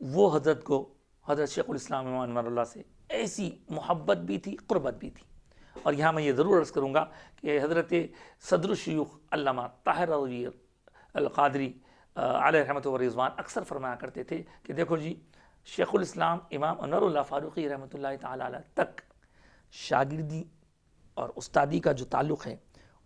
وہ حضرت کو حضرت شیخ الاسلام امام انوار اللہ سے ایسی محبت بھی تھی، قربت بھی تھی. اور یہاں میں یہ ضرور عرض کروں گا کہ حضرت صدر الشیوخ علامہ طاہر رضوی القادری علیہ رحمت و رضوان اکثر فرمایا کرتے تھے کہ دیکھو جی، شیخ الاسلام امام انوار اللہ فاروقی رحمۃ اللہ تعالی علیہ تک شاگردی اور استادی کا جو تعلق ہے،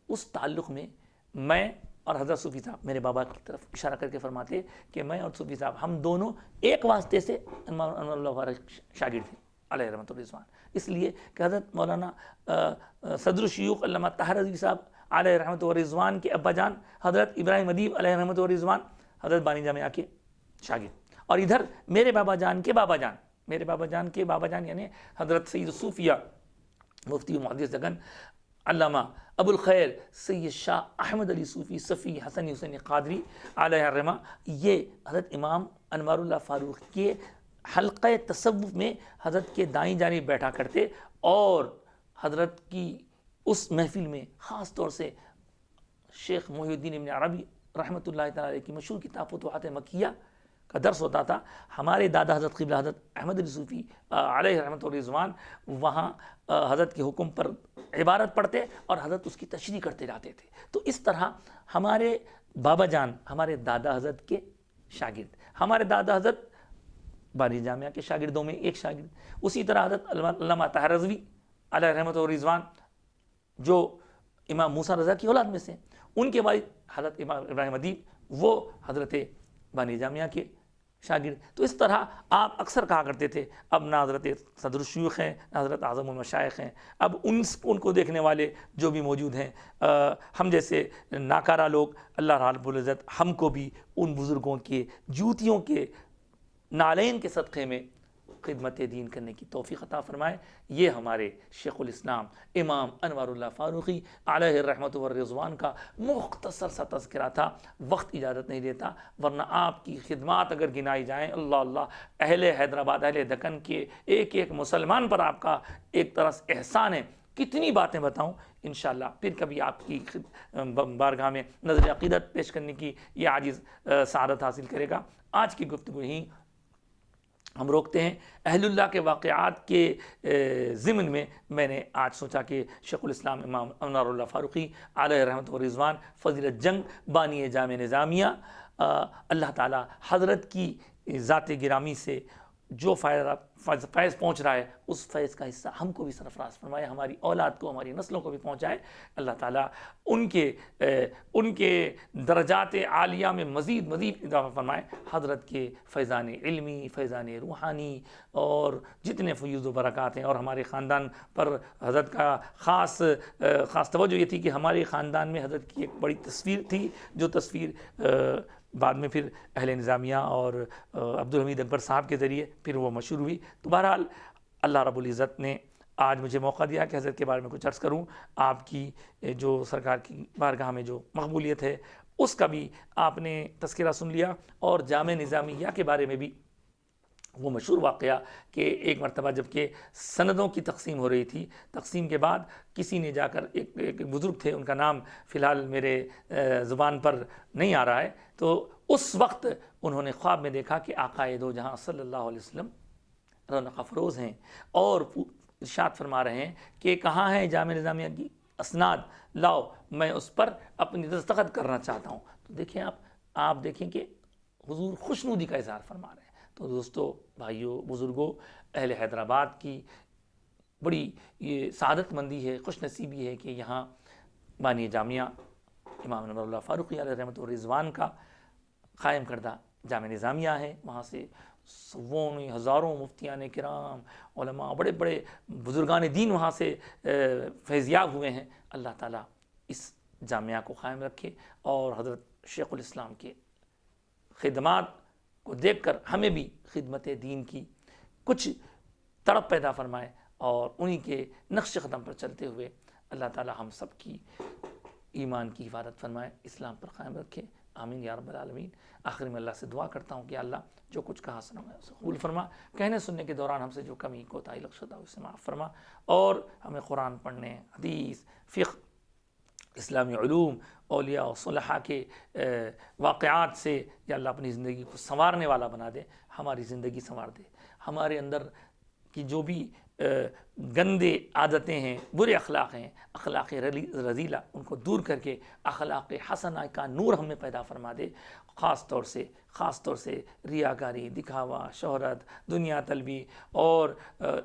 اس تعلق میں اور حضرت صوفی صاحب، میرے بابا کی طرف اشارہ کر کے فرماتے کہ میں اور صوفی صاحب ہم دونوں ایک واسطے سے انوار اللہ فاروق شاگرد تھے علیہ رحمت الرضوان. اس لیے کہ حضرت مولانا صدر الشیوخ علامہ طاہر رضوی صاحب علیہ رحمت الرضوان کے ابا جان حضرت ابراہیم ادیب علیہ رحمت الرضوان حضرت بانی جامعہ کے شاگرد، اور ادھر میرے بابا جان کے بابا جان یعنی حضرت سید صوفیہ مفتی و محدث دگن علامہ ابو الخیر سید شاہ احمد علی صوفی صفی حسنی حسینی قادری علیہ الرحمہ، یہ حضرت امام انوار اللہ فاروق کے حلقہ تصوف میں حضرت کے دائیں جانب بیٹھا کرتے. اور حضرت کی اس محفل میں خاص طور سے شیخ محی الدین ابن عربی رحمۃ اللہ تعالی کی مشہور کتاب فتوحات مکیہ کا درس ہوتا تھا. ہمارے دادا حضرت قبلہ حضرت احمد علی صوفی علیہ رحمۃ الرضوان وہاں حضرت کے حکم پر عبارت پڑھتے اور حضرت اس کی تشریح کرتے جاتے تھے. تو اس طرح ہمارے بابا جان ہمارے دادا حضرت کے شاگرد، ہمارے دادا حضرت بانی جامعہ کے شاگردوں میں ایک شاگرد. اسی طرح حضرت علامہ طاہر رضوی علیہ رحمۃ الرضوان جو امام موسیٰ رضا کی اولاد میں سے، ان کے والد حضرت امام ابراہیم ادیب وہ حضرت بانی جامعہ کے شاگرد. تو اس طرح آپ اکثر کہا کرتے تھے اب نہ حضرت صدر الشیوخ ہیں نہ حضرت اعظم المشائخ ہیں، اب ان کو دیکھنے والے جو بھی موجود ہیں ہم جیسے ناکارہ لوگ، اللہ رب العزت ہم کو بھی ان بزرگوں کے جوتیوں کے نالین کے صدقے میں خدمت دین کرنے کی توفیق عطا فرمائے. یہ ہمارے شیخ الاسلام امام انوار اللہ فاروقی علیہ الرحمۃ والرضوان کا مختصر سا تذکرہ تھا. وقت اجازت نہیں دیتا، ورنہ آپ کی خدمات اگر گنائی جائیں، اللہ اللہ، اہل حیدرآباد، اہل دکن کے ایک ایک مسلمان پر آپ کا ایک طرح سے احسان ہے. کتنی باتیں بتاؤں، انشاءاللہ پھر کبھی آپ کی بارگاہ میں نظر عقیدت پیش کرنے کی یہ عاجز سعادت حاصل کرے گا. آج کی گفتگو ہی ہم روکتے ہیں. اہل اللہ کے واقعات کے ضمن میں نے آج سوچا کہ شیخ الاسلام امام انوار اللہ فاروقی علیہ رحمۃ و رضوان فضیلت جنگ بانی جامع نظامیہ، اللہ تعالی حضرت کی ذات گرامی سے جو فیض پہنچ رہا ہے اس فیض کا حصہ ہم کو بھی سرفراز فرمائے، ہماری اولاد کو، ہماری نسلوں کو بھی پہنچائے. اللہ تعالیٰ ان کے درجات عالیہ میں مزید اضافہ فرمائے. حضرت کے فیضان علمی، فیضان روحانی اور جتنے فیوز و برکات ہیں، اور ہمارے خاندان پر حضرت کا خاص توجہ یہ تھی کہ ہمارے خاندان میں حضرت کی ایک بڑی تصویر تھی، جو تصویر بعد میں پھر اہل نظامیہ اور عبدالحمید اکبر صاحب کے ذریعے پھر وہ مشہور ہوئی. تو بہرحال اللہ رب العزت نے آج مجھے موقع دیا کہ حضرت کے بارے میں کچھ عرض کروں. آپ کی جو سرکار کی بارگاہ میں جو مقبولیت ہے اس کا بھی آپ نے تذکرہ سن لیا، اور جامع نظامیہ کے بارے میں بھی وہ مشہور واقعہ کہ ایک مرتبہ جب کہ سندوں کی تقسیم ہو رہی تھی، تقسیم کے بعد کسی نے جا کر ایک بزرگ تھے، ان کا نام فی الحال میرے زبان پر نہیں آ رہا ہے، تو اس وقت انہوں نے خواب میں دیکھا کہ آقا دو جہاں صلی اللہ علیہ وسلم رونق افروز ہیں اور ارشاد فرما رہے ہیں کہ کہاں ہے جامع نظامیہ کی اسناد، لاؤ میں اس پر اپنی دستخط کرنا چاہتا ہوں. تو دیکھیں آپ دیکھیں کہ حضور خوشنودی کا اظہار فرما رہے ہیں. تو دوستو، بھائیوں، بزرگوں، اہل حیدرآباد کی بڑی یہ سعادت مندی ہے، خوش نصیبی ہے کہ یہاں بانی جامعہ امام انوار اللہ فاروقی علیہ رحمۃ الرضوان کا قائم کردہ جامع نظامیہ ہے. وہاں سے ہزاروں مفتیان کرام، علماء، بڑے بڑے بزرگان دین وہاں سے فیضیاب ہوئے ہیں. اللہ تعالیٰ اس جامعہ کو قائم رکھے اور حضرت شیخ الاسلام کے خدمات کو دیکھ کر ہمیں بھی خدمت دین کی کچھ تڑپ پیدا فرمائے، اور انہی کے نقش قدم پر چلتے ہوئے اللہ تعالی ہم سب کی ایمان کی حفاظت فرمائے، اسلام پر قائم رکھے. آمین یا رب العالمین. آخر میں اللہ سے دعا کرتا ہوں کہ اللہ جو کچھ کہا سنا ہے اسے قبول فرما، کہنے سننے کے دوران ہم سے جو کمی کوتاہی لغزش ہو اسے معاف فرما، اور ہمیں قرآن پڑھنے، حدیث، فقہ، اسلامی علوم، اولیاء و صلحاء کے واقعات سے یا اللہ اپنی زندگی کو سنوارنے والا بنا دے. ہماری زندگی سنوار دے. ہمارے اندر کی جو بھی گندے عادتیں ہیں، برے اخلاق ہیں، اخلاق رذیلہ، ان کو دور کر کے اخلاق حسنہ کا نور ہمیں پیدا فرما دے. خاص طور سے ریاکاری، دکھاوا، شہرت، دنیا طلبی اور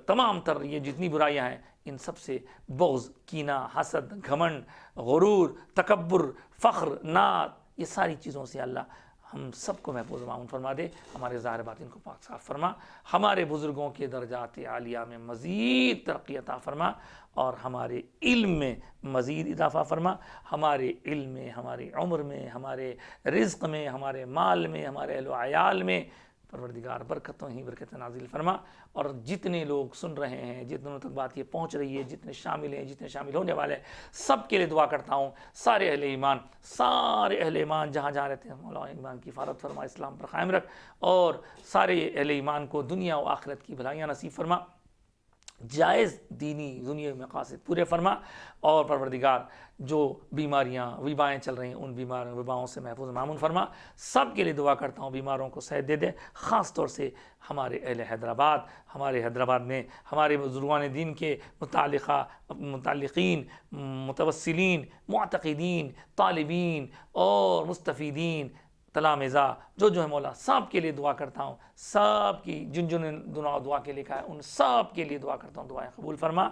تمام تر یہ جتنی برائیاں ہیں، ان سب سے بغض، کینہ، حسد، گھمنڈ، غرور، تکبر، فخر، نعت، یہ ساری چیزوں سے اللہ ہم سب کو محفوظ معمون فرما دے. ہمارے ظاہر باطن کو پاک صاف فرما. ہمارے بزرگوں کے درجات عالیہ میں مزید ترقی عطا فرما، اور ہمارے علم میں مزید اضافہ فرما. ہمارے علم میں، ہماری عمر میں، ہمارے رزق میں، ہمارے مال میں، ہمارے اہل و عیال میں پروردگار برکتوں ہی برکت نازل فرما. اور جتنے لوگ سن رہے ہیں، جتنوں تک بات یہ پہنچ رہی ہے، جتنے شامل ہیں، جتنے شامل ہونے والے ہیں، سب کے لیے دعا کرتا ہوں. سارے اہل ایمان جہاں جہاں رہتے ہیں، مولا ایمان کی حفاظت فرما، اسلام پر قائم رکھ، اور سارے اہل ایمان کو دنیا و آخرت کی بھلائیاں نصیب فرما، جائز دینی دنیا مقاصد پورے فرما. اور پروردگار جو بیماریاں وبائیں چل رہی ہیں، ان وباؤں سے محفوظ معمون فرما. سب کے لیے دعا کرتا ہوں بیماروں کو صحت دے دے. خاص طور سے ہمارے اہل حیدرآباد میں ہمارے بزرگان دین کے متعلقین، متوسلین، معتقدین، طالبین اور مستفیدین، تلامذہ جو ہے مولا، سب کے لیے دعا کرتا ہوں. سب کی جن دعا کے لیے کہا ہے، ان سب کے لیے دعا کرتا ہوں، دعائیں قبول فرما.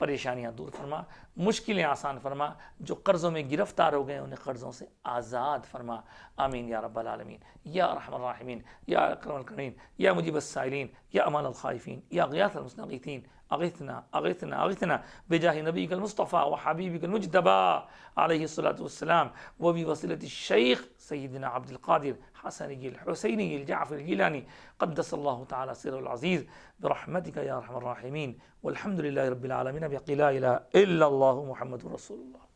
پریشانیاں دور فرما، مشکلیں آسان فرما، جو قرضوں میں گرفتار ہو گئے انہیں قرضوں سے آزاد فرما، آمین یا رب العالمین، یا ارحم الراحمین، یا اکرم الاکرمین، یا مجیب السائلین، یا امان الخائفین، یا غیاث المستغیثین، اغثنا اغثنا اغثنا بجاہ نبیک المصطفیٰ و حبیبک المجتبی علیہ الصلاۃ والسلام و بوسیلۃ الشیخ سیدنا عبد القادر حسنی الحسینی الجعفر الگیلانی قدس اللہ تعالی سر العزیز برحمتک یا ارحم الراحمین والحمد للہ رب العالمین بحق لا الہ الا اللہ محمد رسول اللہ۔